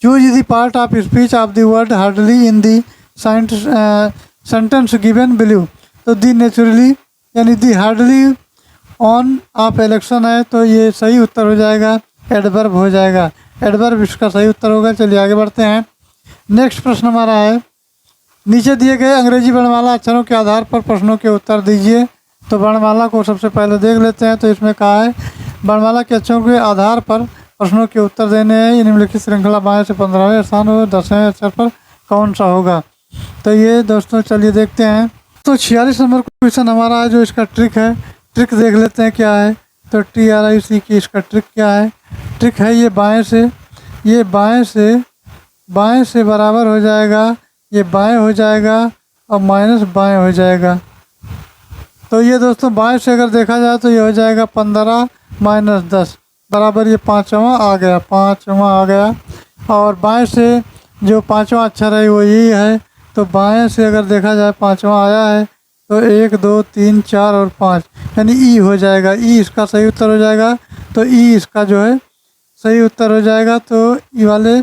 choose the part of speech of the word hardly in the sentence given believe, तो दी नेचुरली यानी दी हार्डली ऑन ऑफ इलेक्शन है, तो ये सही उत्तर हो जाएगा एडवर्ब हो जाएगा, एडवर्ब इसका सही उत्तर होगा। चलिए आगे बढ़ते हैं। नेक्स्ट प्रश्न हमारा है नीचे दिए गए अंग्रेजी वर्णमाला अक्षरों के आधार पर प्रश्नों के उत्तर दीजिए। तो वर्णमाला को सबसे पहले देख लेते हैं। तो इसमें कहा है वर्णमाला के अक्षरों के आधार पर प्रश्नों के उत्तर देने हैं। ये निम्नलिखित श्रृंखला बाएं से 15वें स्थान और 10वें अक्षर पर कौन सा होगा। तो ये दोस्तों चलिए देखते हैं। तो 46 नंबर क्वेश्चन हमारा है जो इसका ट्रिक है, ट्रिक देख लेते हैं क्या है। तो TRIC की इसका ट्रिक क्या है। ट्रिक है ये बाएं से बराबर हो जाएगा, ये बाएं हो जाएगा और माइनस बाएं हो जाएगा। तो ये दोस्तों बाएं से अगर देखा जाए तो ये हो जाएगा 15 माइनस 10 बराबर ये पाँचवा आ गया। और बाएं से जो पाँचवा अक्षर है वो यही है। तो बाएं से अगर देखा जाए पाँचवा आया है तो 1 2 3 4 और 5 यानी ई हो जाएगा, ई इसका सही उत्तर हो जाएगा। तो ई इसका जो है सही उत्तर हो जाएगा। तो ई वाले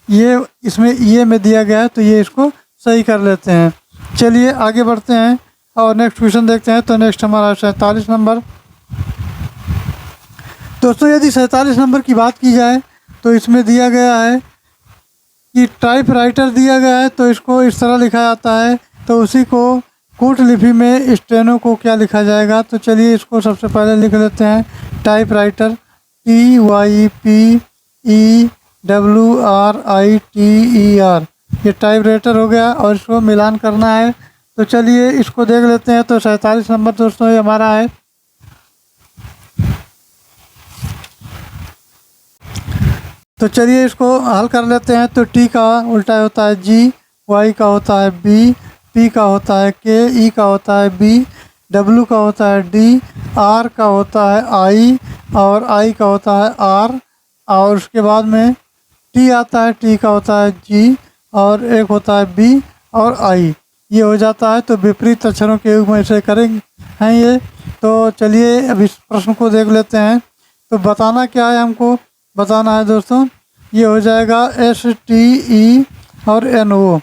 ये इसमें ये में दिया गया है तो ये इसको सही कर लेते हैं। चलिए आगे बढ़ते हैं और नेक्स्ट क्वेश्चन देखते हैं। तो नेक्स्ट हमारा 47 नंबर। दोस्तों यदि 47 नंबर की बात की जाए तो इसमें दिया गया है कि टाइप राइटर दिया गया है, तो इसको इस तरह लिखा जाता है, तो उसी को कूट लिपि में स्टेनो को क्या लिखा जाएगा। तो चलिए इसको सबसे पहले लिख लेते हैं, टाइप राइटर TYPEWRITER, ये टाइप राइटर हो गया और इसको मिलान करना है। तो चलिए इसको देख लेते हैं। तो 47 नंबर दोस्तों ये हमारा है। तो चलिए इसको हल कर लेते हैं। तो टी का उल्टा होता है जी, वाई का होता है बी, पी का होता है के, ई का होता है बी, डब्ल्यू का होता है डी, आर का होता है आई और आई का होता है आर, और उसके बाद में टी आता है, टी का होता है जी और एक होता है बी और आई, ये हो जाता है। तो विपरीत अक्षरों के युग में इसे करेंगे हैं ये। तो चलिए अब इस प्रश्न को देख लेते हैं। तो बताना क्या है, हमको बताना है दोस्तों, ये हो जाएगा STE और NO।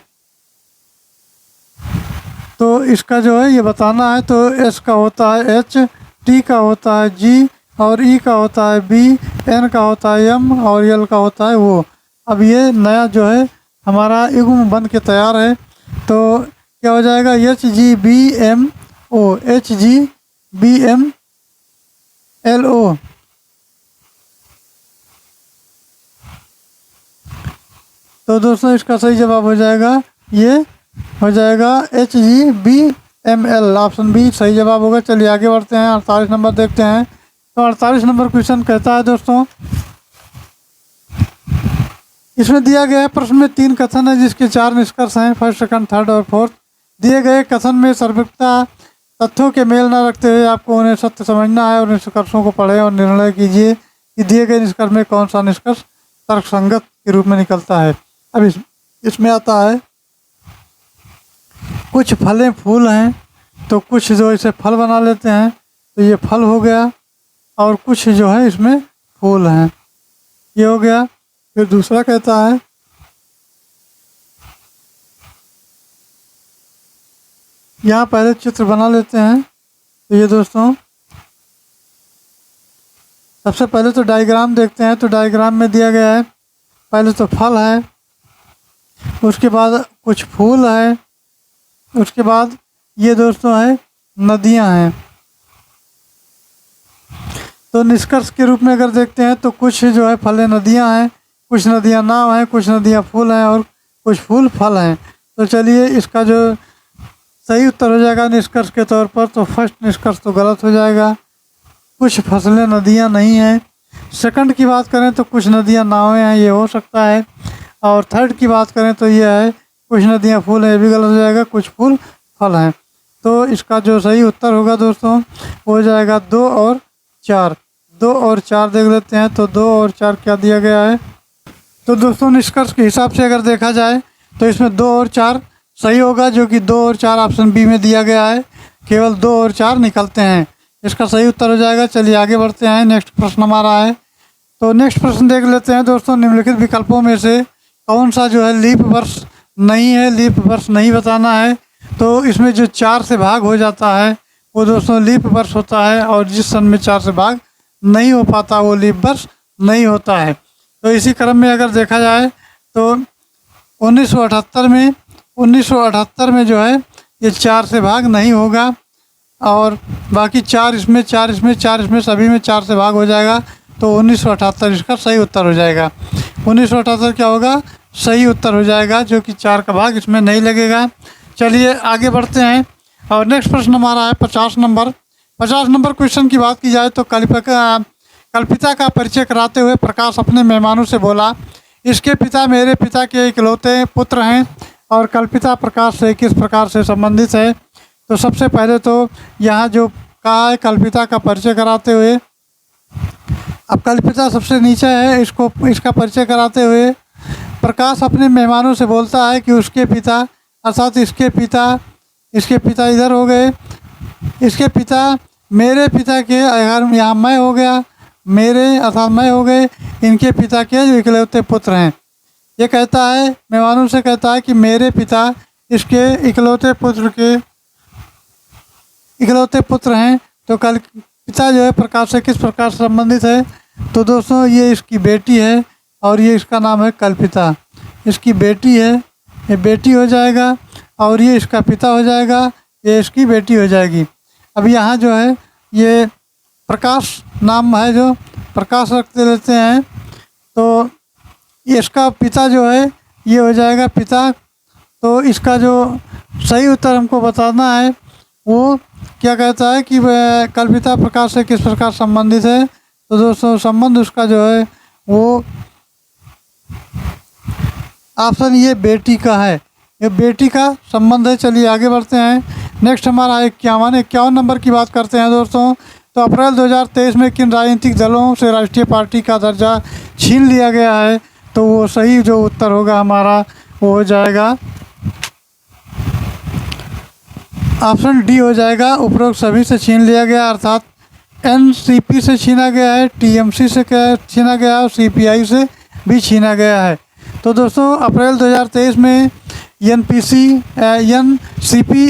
तो इसका जो है ये बताना है। तो S का होता है H, T का होता है G और E का होता है B, N का होता है M और L का होता है वो। अब ये नया जो है हमारा युग्म बन के तैयार है। तो क्या हो जाएगा, HGBMO, HGBMLO। तो दोस्तों इसका सही जवाब हो जाएगा, ये हो जाएगा HGBML, ऑप्शन बी सही जवाब होगा। चलिए आगे बढ़ते हैं, 48 नंबर देखते हैं। तो 48 नंबर क्वेश्चन कहता है दोस्तों, इसमें दिया गया है प्रश्न में 3 कथन है जिसके 4 निष्कर्ष हैं, फर्स्ट, सेकंड, थर्ड और फोर्थ। दिए गए कथन में सर्वोक्ता तथ्यों के मेल न रखते हुए आपको उन्हें सत्य समझना है और निष्कर्षों को पढ़ें और निर्णय कीजिए कि दिए गए निष्कर्ष में कौन सा निष्कर्ष तर्कसंगत के रूप में निकलता है। अब इसमें आता है, कुछ फलें फूल हैं, तो कुछ जो इसे फल बना लेते हैं, तो ये फल हो गया, और कुछ जो है इसमें फूल हैं, ये हो गया। फिर दूसरा कहता है, यहाँ पहले चित्र बना लेते हैं। तो ये दोस्तों सबसे पहले तो डायग्राम देखते हैं। तो डायग्राम में दिया गया है, पहले तो फल है, उसके बाद कुछ फूल है, उसके बाद ये दोस्तों है नदियां हैं। तो निष्कर्ष के रूप में अगर देखते हैं तो कुछ जो है फलें नदियां हैं, कुछ नदियां नाव हैं, कुछ नदियां फूल हैं और कुछ फूल फल हैं। तो चलिए इसका जो सही उत्तर हो जाएगा निष्कर्ष के तौर पर, तो फर्स्ट निष्कर्ष तो गलत हो जाएगा, कुछ फसलें नदियां नहीं हैं। सेकंड की बात करें तो कुछ नदियां नावें हैं, ये हो सकता है। और थर्ड की बात करें तो ये है कुछ नदियां फूल हैं, ये भी गलत हो जाएगा, कुछ फूल फल हैं। तो इसका जो सही उत्तर होगा दोस्तों वो हो जाएगा 2 और 4। 2 और 4 देख लेते हैं। तो 2 और 4 क्या दिया गया है। तो दोस्तों निष्कर्ष के हिसाब से अगर देखा जाए तो इसमें 2 और 4 सही होगा, जो कि 2 और 4 ऑप्शन बी में दिया गया है। केवल 2 और 4 निकलते हैं, इसका सही उत्तर हो जाएगा। चलिए आगे बढ़ते हैं, नेक्स्ट प्रश्न हमारा है। तो नेक्स्ट प्रश्न देख लेते हैं दोस्तों, निम्नलिखित विकल्पों में से कौन सा जो है लीप वर्ष नहीं है, लीप वर्ष नहीं बताना है। तो इसमें जो 4 से भाग हो जाता है वो दोस्तों लीप वर्ष होता है, और जिस सन में 4 से भाग नहीं हो पाता वो लीप वर्ष नहीं होता है। तो इसी क्रम में अगर देखा जाए तो 1978 में जो है ये 4 से भाग नहीं होगा, और बाकी 4 इसमें, 4 इसमें, 4 इसमें, सभी में 4 से भाग हो जाएगा। तो 1978 इसका सही उत्तर हो जाएगा। 1978 क्या होगा, सही उत्तर हो जाएगा, जो कि 4 का भाग इसमें नहीं लगेगा। चलिए आगे बढ़ते हैं, और नेक्स्ट प्रश्न हमारा है 50 नंबर। 50 नंबर क्वेश्चन की बात की जाए तो कल्पिता का परिचय कराते हुए प्रकाश अपने मेहमानों से बोला, इसके पिता मेरे पिता के इकलौते पुत्र हैं और कल्पिता प्रकाश से किस प्रकार से संबंधित है। तो सबसे पहले तो यहाँ जो कहा है कल्पिता का परिचय कराते हुए, अब कल्पिता सबसे नीचे है, इसका परिचय कराते हुए प्रकाश अपने मेहमानों से बोलता है कि उसके पिता अर्थात इसके पिता इधर हो गए, इसके पिता मेरे पिता के, अगर यहाँ मैं हो गया, मेरे अर्थात मैं हो गए, इनके पिता के जो इकलौते पुत्र हैं। ये कहता है, मेहमानों से कहता है कि मेरे पिता इसके इकलौते पुत्र हैं। तो कल्पिता जो है प्रकाश से किस प्रकार से संबंधित है। तो दोस्तों ये इसकी बेटी है और ये इसका नाम है कल्पिता। इसकी बेटी है, ये बेटी हो जाएगा, और ये इसका पिता हो जाएगा, ये इसकी बेटी हो जाएगी। अब यहाँ जो है ये प्रकाश नाम है, जो प्रकाश रखते रहते हैं, तो इसका पिता जो है ये हो जाएगा पिता। तो इसका जो सही उत्तर हमको बताना है वो क्या कहता है कि वह कल्पिता प्रकाश से किस प्रकार संबंधित है। तो दोस्तों संबंध उसका जो है वो ऑप्शन ये बेटी का है, ये बेटी का संबंध है। चलिए आगे बढ़ते हैं। नेक्स्ट हमारा 51 नंबर की बात करते हैं दोस्तों। तो अप्रैल 2023 में किन राजनीतिक दलों से राष्ट्रीय पार्टी का दर्जा छीन लिया गया है। तो वो सही जो उत्तर होगा हमारा वो हो जाएगा ऑप्शन डी हो जाएगा, उपरोक्त सभी से छीन लिया गया, अर्थात एनसीपी से छीना गया है, टीएमसी से छीना गया है और सीपीआई से भी छीना गया है। तो दोस्तों अप्रैल 2023 में एनसीपी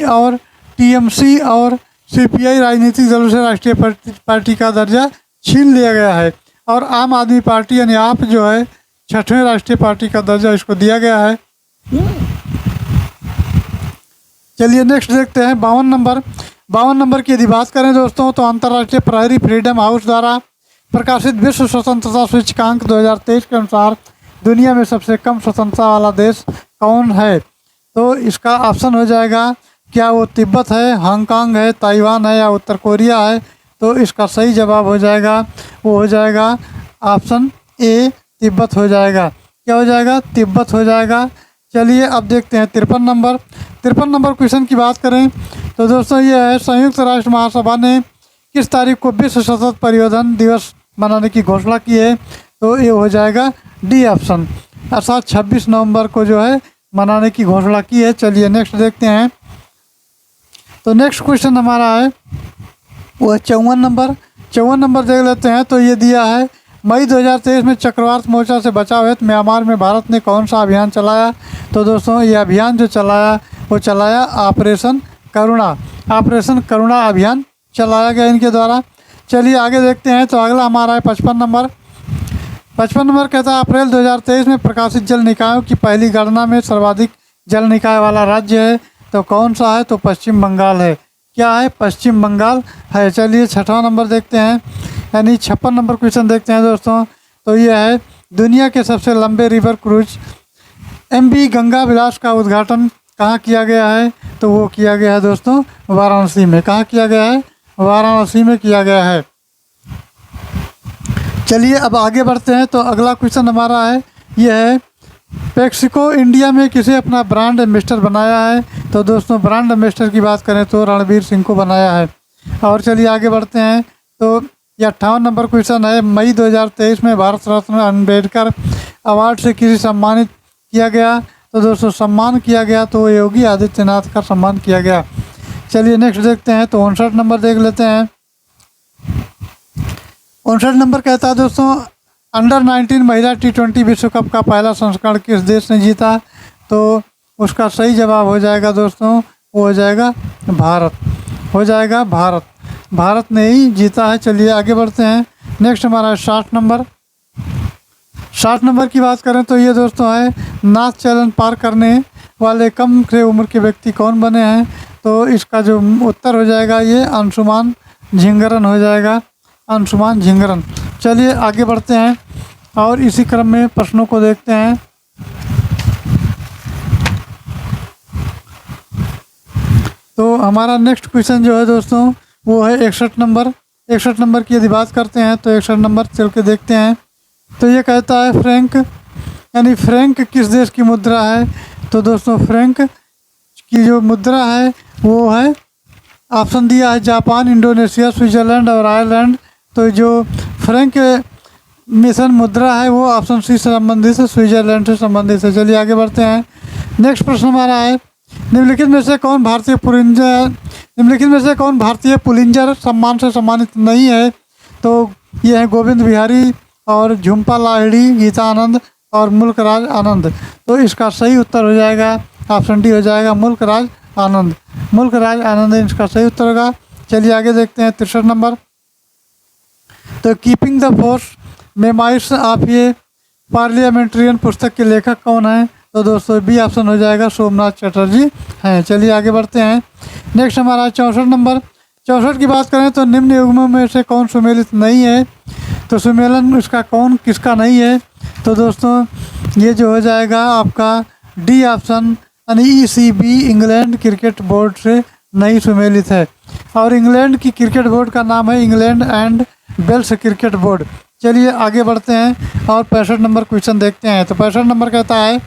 और टीएमसी और सीपीआई राजनीतिक दलों से राष्ट्रीय पार्टी का दर्जा छीन लिया गया है, और आम आदमी पार्टी यानी आप जो है 6वें राष्ट्रीय पार्टी का दर्जा इसको दिया गया है। चलिए नेक्स्ट देखते हैं 52 नंबर की यदि बात करें दोस्तों, तो अंतर्राष्ट्रीय प्रहरी फ्रीडम हाउस द्वारा प्रकाशित विश्व स्वतंत्रता सूचकांक 2023 के अनुसार दुनिया में सबसे कम स्वतंत्रता वाला देश कौन है। तो इसका ऑप्शन हो जाएगा, क्या वो तिब्बत है, हांगकांग है, ताइवान है या उत्तर कोरिया है। तो इसका सही जवाब हो जाएगा, वो हो जाएगा ऑप्शन ए, तिब्बत हो जाएगा। क्या हो जाएगा, तिब्बत हो जाएगा। चलिए अब देखते हैं 53 नंबर क्वेश्चन की बात करें तो दोस्तों ये है, संयुक्त राष्ट्र महासभा ने किस तारीख को विश्व सतत परिवर्धन दिवस मनाने की घोषणा की है। तो ये हो जाएगा डी ऑप्शन, अर्थात 26 नवंबर को जो है मनाने की घोषणा की है। चलिए नेक्स्ट देखते हैं। तो नेक्स्ट क्वेश्चन हमारा है वो है 54 नंबर देख लेते हैं। तो ये दिया है, मई 2023 में चक्रवात मोर्चा से बचाव हेतु म्यांमार में भारत ने कौन सा अभियान चलाया। तो दोस्तों ये अभियान जो चलाया वो चलाया ऑपरेशन करुणा अभियान चलाया गया इनके द्वारा। चलिए आगे देखते हैं। तो अगला हमारा है 55 नंबर कहता है, अप्रैल 2023 में प्रकाशित जल निकायों की पहली गणना में सर्वाधिक जल निकाय वाला राज्य है। तो कौन सा है। तो पश्चिम बंगाल है। क्या है, पश्चिम बंगाल है। चलिए 6वां नंबर देखते हैं, यानी 56 नंबर क्वेश्चन देखते हैं दोस्तों। तो ये है, दुनिया के सबसे लंबे रिवर क्रूज MV गंगा विलास का उद्घाटन कहाँ किया गया है। तो वो किया गया है दोस्तों वाराणसी में। कहाँ किया गया है, वाराणसी में किया गया है। चलिए अब आगे बढ़ते हैं। तो अगला क्वेश्चन हमारा है, ये है, पेप्सिको इंडिया में किसे अपना ब्रांड एम्बेसडर बनाया है। तो दोस्तों ब्रांड एम्बेसडर की बात करें तो रणवीर सिंह को बनाया है। और चलिए आगे बढ़ते हैं। तो ये 58 नंबर क्वेश्चन है, मई 2023 में भारत रत्न अम्बेडकर अवार्ड से किसे सम्मानित किया गया। तो दोस्तों सम्मान किया गया तो योगी आदित्यनाथ का सम्मान किया गया। चलिए नेक्स्ट देखते हैं। तो 59 नंबर देख लेते हैं। 59 नंबर कहता है दोस्तों, अंडर 19 महिला T20 विश्व कप का पहला संस्करण किस देश ने जीता। तो उसका सही जवाब हो जाएगा दोस्तों, वो हो जाएगा भारत, हो जाएगा भारत ने ही जीता है। चलिए आगे बढ़ते हैं। नेक्स्ट हमारा 60 नंबर की बात करें तो ये दोस्तों है, नाथ चैलेंज पार करने वाले कम से उम्र के व्यक्ति कौन बने हैं। तो इसका जो उत्तर हो जाएगा ये अंशुमान झिंगरन हो जाएगा, अंशुमान झिंगरन। चलिए आगे बढ़ते हैं और इसी क्रम में प्रश्नों को देखते हैं। तो हमारा नेक्स्ट क्वेश्चन जो है दोस्तों वो है 61 नंबर की यदि बात करते हैं तो 61 नंबर चल के देखते हैं। तो ये कहता है, फ्रैंक यानी फ्रैंक किस देश की मुद्रा है। तो दोस्तों फ्रैंक की जो मुद्रा है वो है, ऑप्शन दिया है जापान, इंडोनेशिया, स्विट्ज़रलैंड और आयरलैंड। तो जो फ्रैंक मिशन मुद्रा है वो ऑप्शन सी से संबंधित है, स्विट्ज़रलैंड से संबंधित है। चलिए आगे बढ़ते हैं। नेक्स्ट प्रश्न हमारा है, निम्नलिखित में से कौन भारतीय पुलिंजर सम्मान से सम्मानित नहीं है। तो ये है गोविंद बिहारी और झुम्पा लाहिड़ी, गीता आनंद और मुल्क राज आनंद। तो इसका सही उत्तर हो जाएगा ऑप्शन डी हो जाएगा मुल्क राज आनंद इसका सही उत्तर होगा। चलिए आगे देखते हैं 63 नंबर। तो कीपिंग द फोर्स मेमाइट्स ऑफ ये पार्लियामेंट्रियन पुस्तक के लेखक कौन है? तो दोस्तों बी ऑप्शन हो जाएगा, सोमनाथ चटर्जी हैं। चलिए आगे बढ़ते हैं। नेक्स्ट हमारा है 64 नंबर। 64 की बात करें तो निम्न युग्मों में से कौन सुमेलित नहीं है? तो सुमेलन उसका कौन किसका नहीं है? तो दोस्तों ये जो हो जाएगा आपका डी ऑप्शन, यानी ECB इंग्लैंड क्रिकेट बोर्ड से नहीं सुमेलित है। और इंग्लैंड की क्रिकेट बोर्ड का नाम है England and Wales Cricket Board. चलिए आगे बढ़ते हैं और 65 नंबर क्वेश्चन देखते हैं। तो 65 नंबर कहता है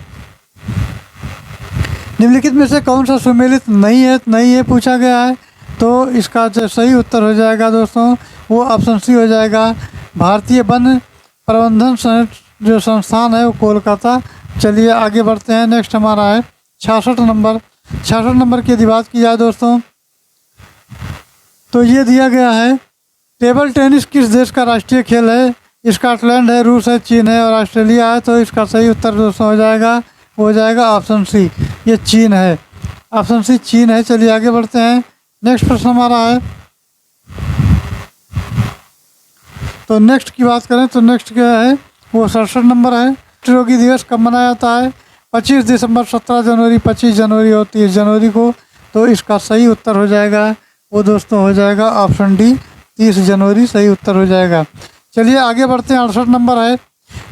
निम्नलिखित में से कौन सा सुमेलित नहीं है पूछा गया है। तो इसका जो सही उत्तर हो जाएगा दोस्तों वो ऑप्शन सी हो जाएगा, भारतीय वन प्रबंधन जो संस्थान है वो कोलकाता। चलिए आगे बढ़ते हैं। नेक्स्ट हमारा है 66 नंबर। 66 नंबर की यदि बात की जाए दोस्तों तो ये दिया गया है, टेबल टेनिस किस देश का राष्ट्रीय खेल है? स्कॉटलैंड है, रूस है, चीन है और ऑस्ट्रेलिया है। तो इसका सही उत्तर दोस्तों हो जाएगा ऑप्शन सी, ये चीन है। ऑप्शन सी चीन है। चलिए आगे बढ़ते हैं। नेक्स्ट प्रश्न हमारा है, तो नेक्स्ट की बात करें तो नेक्स्ट क्या है वो 67 नंबर है। राष्ट्रीय रोगी दिवस कब मनाया जाता है? 25 दिसंबर, 17 जनवरी, 25 जनवरी और 30 जनवरी को। तो इसका सही उत्तर हो जाएगा वो दोस्तों हो जाएगा ऑप्शन डी, 30 जनवरी सही उत्तर हो जाएगा। चलिए आगे बढ़ते हैं। 68 नंबर है,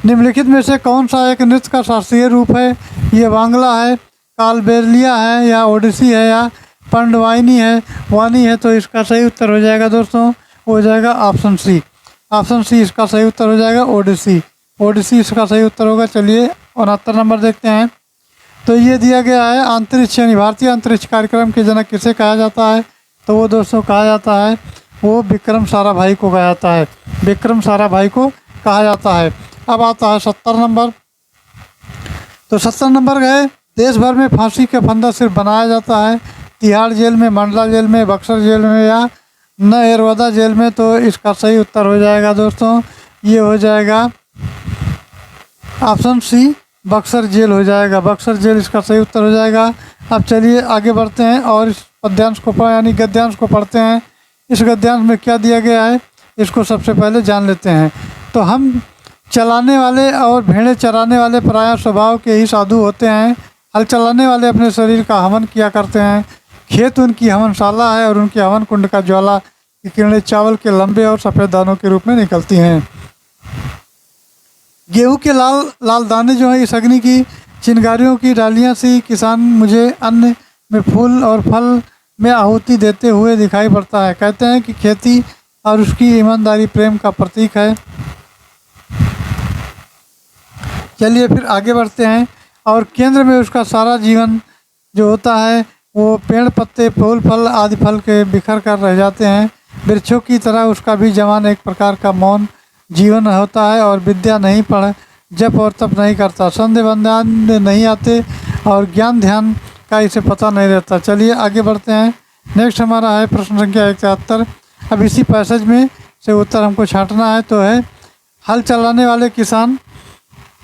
निम्नलिखित में से कौन सा एक नृत्य का शास्त्रीय रूप है? ये बांग्ला है, कालबेलिया है या ओडिसी है या पंडवानी है वानी है। तो इसका सही उत्तर हो जाएगा दोस्तों हो जाएगा ऑप्शन सी। ऑप्शन सी इसका सही उत्तर हो जाएगा, ओडिसी इसका सही उत्तर होगा। चलिए 69 नंबर देखते हैं। तो ये दिया गया है, अंतरिक्ष यानी भारतीय अंतरिक्ष कार्यक्रम के जनक किसे कहा जाता है? तो वो दोस्तों कहा जाता है वो विक्रम साराभाई को कहा जाता है, विक्रम साराभाई को कहा जाता है। अब आता है 70 नंबर। तो 70 नंबर गए, देश भर में फांसी का फंदा सिर्फ बनाया जाता है तिहाड़ जेल में, मंडला जेल में, बक्सर जेल में या नरवदा जेल में। तो इसका सही उत्तर हो जाएगा दोस्तों ये हो जाएगा ऑप्शन सी, बक्सर जेल हो जाएगा, बक्सर जेल इसका सही उत्तर हो जाएगा। अब चलिए आगे बढ़ते हैं और इस पद्यांश को यानी गद्यांश को पढ़ते हैं। इस गद्यांश में क्या दिया गया है इसको सबसे पहले जान लेते हैं। तो हम चलाने वाले और भेड़ें चराने वाले प्रायः स्वभाव के ही साधु होते हैं। हल चलाने वाले अपने शरीर का हवन किया करते हैं, खेत उनकी हवनशाला है और उनके हवन कुंड का ज्वाला की किरणें चावल के लंबे और सफ़ेद दानों के रूप में निकलती हैं। गेहूं के लाल लाल दाने जो हैं इस अग्नि की चिंगारियों की डालियां सी किसान मुझे अन्न में फूल और फल में आहुति देते हुए दिखाई पड़ता है। कहते हैं कि खेती और उसकी ईमानदारी प्रेम का प्रतीक है। चलिए फिर आगे बढ़ते हैं और केंद्र में उसका सारा जीवन जो होता है वो पेड़ पत्ते फूल फल आदि फल के बिखर कर रह जाते हैं। वृक्षों की तरह उसका भी जवान एक प्रकार का मौन जीवन होता है और विद्या नहीं पढ़ जप और तप नहीं करता, संदेह बंधान नहीं आते और ज्ञान ध्यान का इसे पता नहीं रहता। चलिए आगे बढ़ते हैं। नेक्स्ट हमारा है प्रश्न संख्या 173। अब इसी पैसेज में से उत्तर हमको छांटना है। तो है हल चलाने वाले किसान।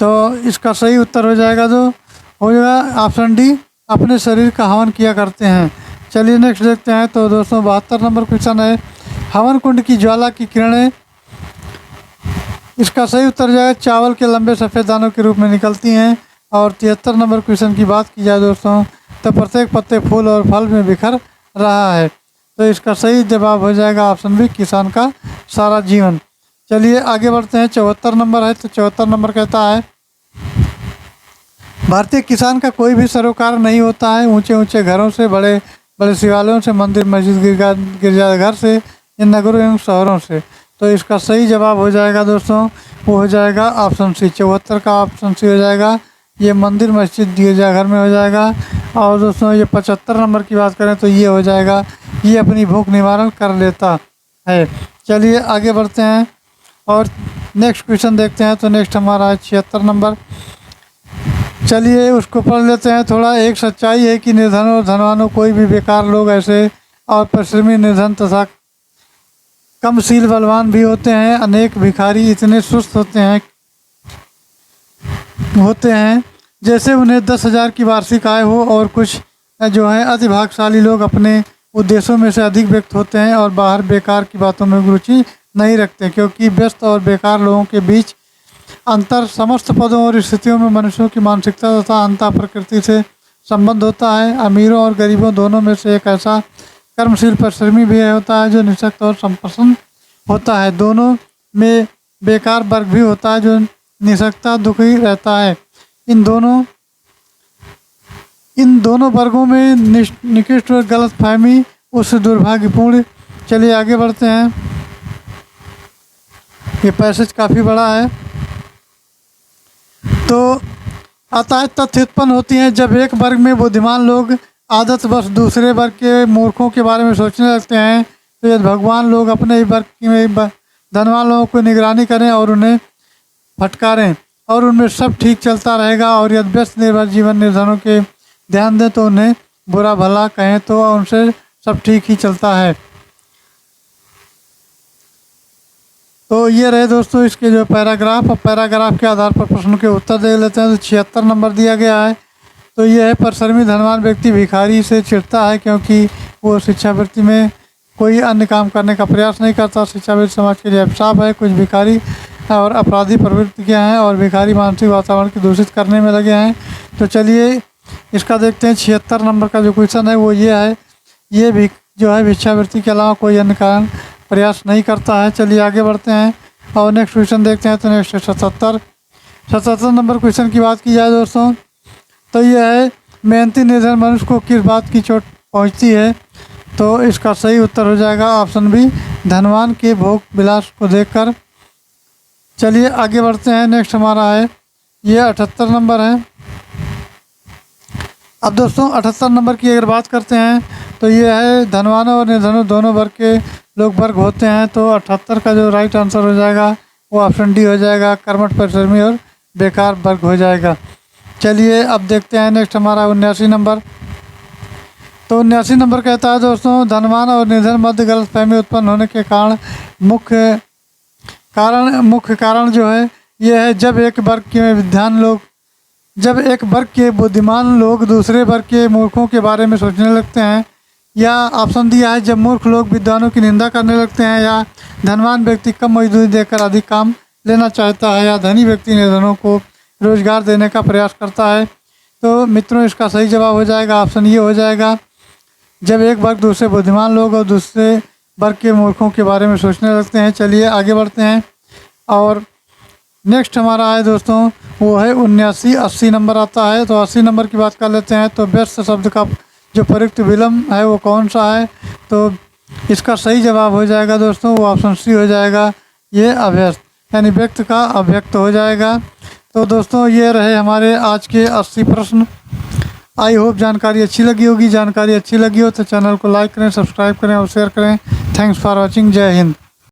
तो इसका सही उत्तर हो जाएगा जो हो जाएगा ऑप्शन डी, अपने शरीर का हवन किया करते हैं। चलिए नेक्स्ट देखते हैं। तो दोस्तों 72 नंबर क्वेश्चन है, हवन कुंड की ज्वाला की किरणें। इसका सही उत्तर जाएगा चावल के लंबे सफ़ेद दानों के रूप में निकलती हैं। और 73 नंबर क्वेश्चन की बात की जाए दोस्तों तो प्रत्येक पत्ते फूल और फल में बिखर रहा है। तो इसका सही जवाब हो जाएगा ऑप्शन बी, किसान का सारा जीवन। चलिए आगे बढ़ते हैं। 74 नंबर है। तो 74 नंबर कहता है भारतीय किसान का कोई भी सरोकार नहीं होता है, ऊंचे ऊंचे घरों से, बड़े बड़े शिवालयों से, मंदिर मस्जिद गिरजाघर से, इन नगरों एवं शहरों से। तो इसका सही जवाब हो जाएगा दोस्तों वो हो जाएगा ऑप्शन सी, 74 का ऑप्शन सी हो जाएगा, ये मंदिर मस्जिद गिरजाघर में हो जाएगा। और दोस्तों ये 75 नंबर की बात करें तो ये हो जाएगा, ये अपनी भूख निवारण कर लेता है। चलिए आगे बढ़ते हैं और नेक्स्ट क्वेश्चन देखते हैं। तो नेक्स्ट हमारा है 76 नंबर। चलिए उसको पढ़ लेते हैं थोड़ा। एक सच्चाई है कि निर्धन और धनवानों कोई भी बेकार लोग ऐसे और परिश्रमी निर्धन तथा कमशील बलवान भी होते हैं। अनेक भिखारी इतने सुस्त होते हैं जैसे उन्हें 10,000 की वार्षिक आय हो, और कुछ जो है अति भाग्यशाली लोग अपने उद्देश्यों में से अधिक व्यक्त होते हैं और बाहर बेकार की बातों में रुचि नहीं रखते, क्योंकि व्यस्त और बेकार लोगों के बीच अंतर समस्त पदों और स्थितियों में मनुष्यों की मानसिकता तथा अंतः प्रकृति से संबंध होता है। अमीरों और गरीबों दोनों में से एक ऐसा कर्मशील परिश्रमी भी होता है जो निःशक्त और संपन्न होता है। दोनों में बेकार वर्ग भी होता है जो निःशक्ता दुखी रहता है। इन दोनों वर्गों में निकृष्ट और गलत फहमी उससे दुर्भाग्यपूर्ण। चलिए आगे बढ़ते हैं। ये पैसेज काफ़ी बड़ा है। तो अतः तथ्य उत्पन्न होती हैं जब एक वर्ग में बुद्धिमान लोग आदतवश दूसरे वर्ग के मूर्खों के बारे में सोचने लगते हैं, तो यदि भगवान लोग अपने ही वर्ग में धनवान लोगों को निगरानी करें और उन्हें फटकारें और उनमें सब ठीक चलता रहेगा, और यदि व्यस्त निर्भर जीवन निर्धनों के ध्यान दें तो उन्हें बुरा भला कहें तो उनसे सब ठीक ही चलता है। तो ये रहे दोस्तों इसके जो पैराग्राफ, और पैराग्राफ के आधार पर प्रश्न के उत्तर दे लेते हैं। तो 76 नंबर दिया गया है। तो ये है, परिश्रमी धनवान व्यक्ति भिखारी से चिढ़ता है क्योंकि वो शिक्षावृत्ति में कोई अन्य काम करने का प्रयास नहीं करता। शिक्षावृत्ति समाज के लिए अभिशाप है। कुछ भिखारी और अपराधी प्रवृत्तियाँ हैं और भिखारी मानसिक वातावरण को दूषित करने में लगे हैं। तो चलिए इसका देखते हैं। 76 नंबर का जो क्वेश्चन है वो ये है, ये भी जो है भिक्षावृत्ति के अलावा कोई अन्य कारण प्रयास नहीं करता है। चलिए आगे बढ़ते हैं और नेक्स्ट क्वेश्चन देखते हैं। तो नेक्स्ट 77 नंबर क्वेश्चन की बात की जाए दोस्तों, तो यह है, मेहनती निर्धन मनुष्य को किस बात की चोट पहुंचती है? तो इसका सही उत्तर हो जाएगा ऑप्शन बी, धनवान के भोग विलास को देखकर। चलिए आगे बढ़ते हैं। नेक्स्ट हमारा है ये 78 नंबर है। अब दोस्तों 78 नंबर की अगर बात करते हैं तो ये है, धनवानों और निर्धनों दोनों वर्ग के लोग वर्ग होते हैं। तो 78 का जो राइट आंसर हो जाएगा वो ऑप्शन डी हो जाएगा, कर्मठ परिश्रमी और बेकार वर्ग हो जाएगा। चलिए अब देखते हैं नेक्स्ट हमारा 79 नंबर। तो 79 नंबर कहता है दोस्तों, धनवान और निर्धन मध्य गलतफहमी उत्पन्न होने के मुख्य कारण जो है ये है, जब एक वर्ग के बुद्धिमान लोग दूसरे वर्ग के मूर्खों के बारे में सोचने लगते हैं, या ऑप्शन दिया है जब मूर्ख लोग विद्वानों की निंदा करने लगते हैं, या धनवान व्यक्ति कम मजदूरी देकर अधिक काम लेना चाहता है, या धनी व्यक्ति निर्धनों को रोजगार देने का प्रयास करता है। तो मित्रों इसका सही जवाब हो जाएगा ऑप्शन ये हो जाएगा, जब एक वर्ग दूसरे बुद्धिमान लोग और दूसरे वर्ग के मूर्खों के बारे में सोचने लगते हैं। चलिए आगे बढ़ते हैं और नेक्स्ट हमारा है दोस्तों वो है 79, 80 नंबर आता है। तो 80 नंबर की बात कर लेते हैं। तो व्यस्त शब्द का जो प्रयुक्त विलम्ब है वो कौन सा है? तो इसका सही जवाब हो जाएगा दोस्तों वो ऑप्शन सी हो जाएगा, ये अव्यस्त, यानी व्यक्त का अव्यक्त हो जाएगा। तो दोस्तों ये रहे हमारे आज के 80 प्रश्न। आई होप जानकारी अच्छी लगी होगी। जानकारी अच्छी लगी हो तो चैनल को लाइक करें, सब्सक्राइब करें और शेयर करें। Thanks for watching. जय हिंद।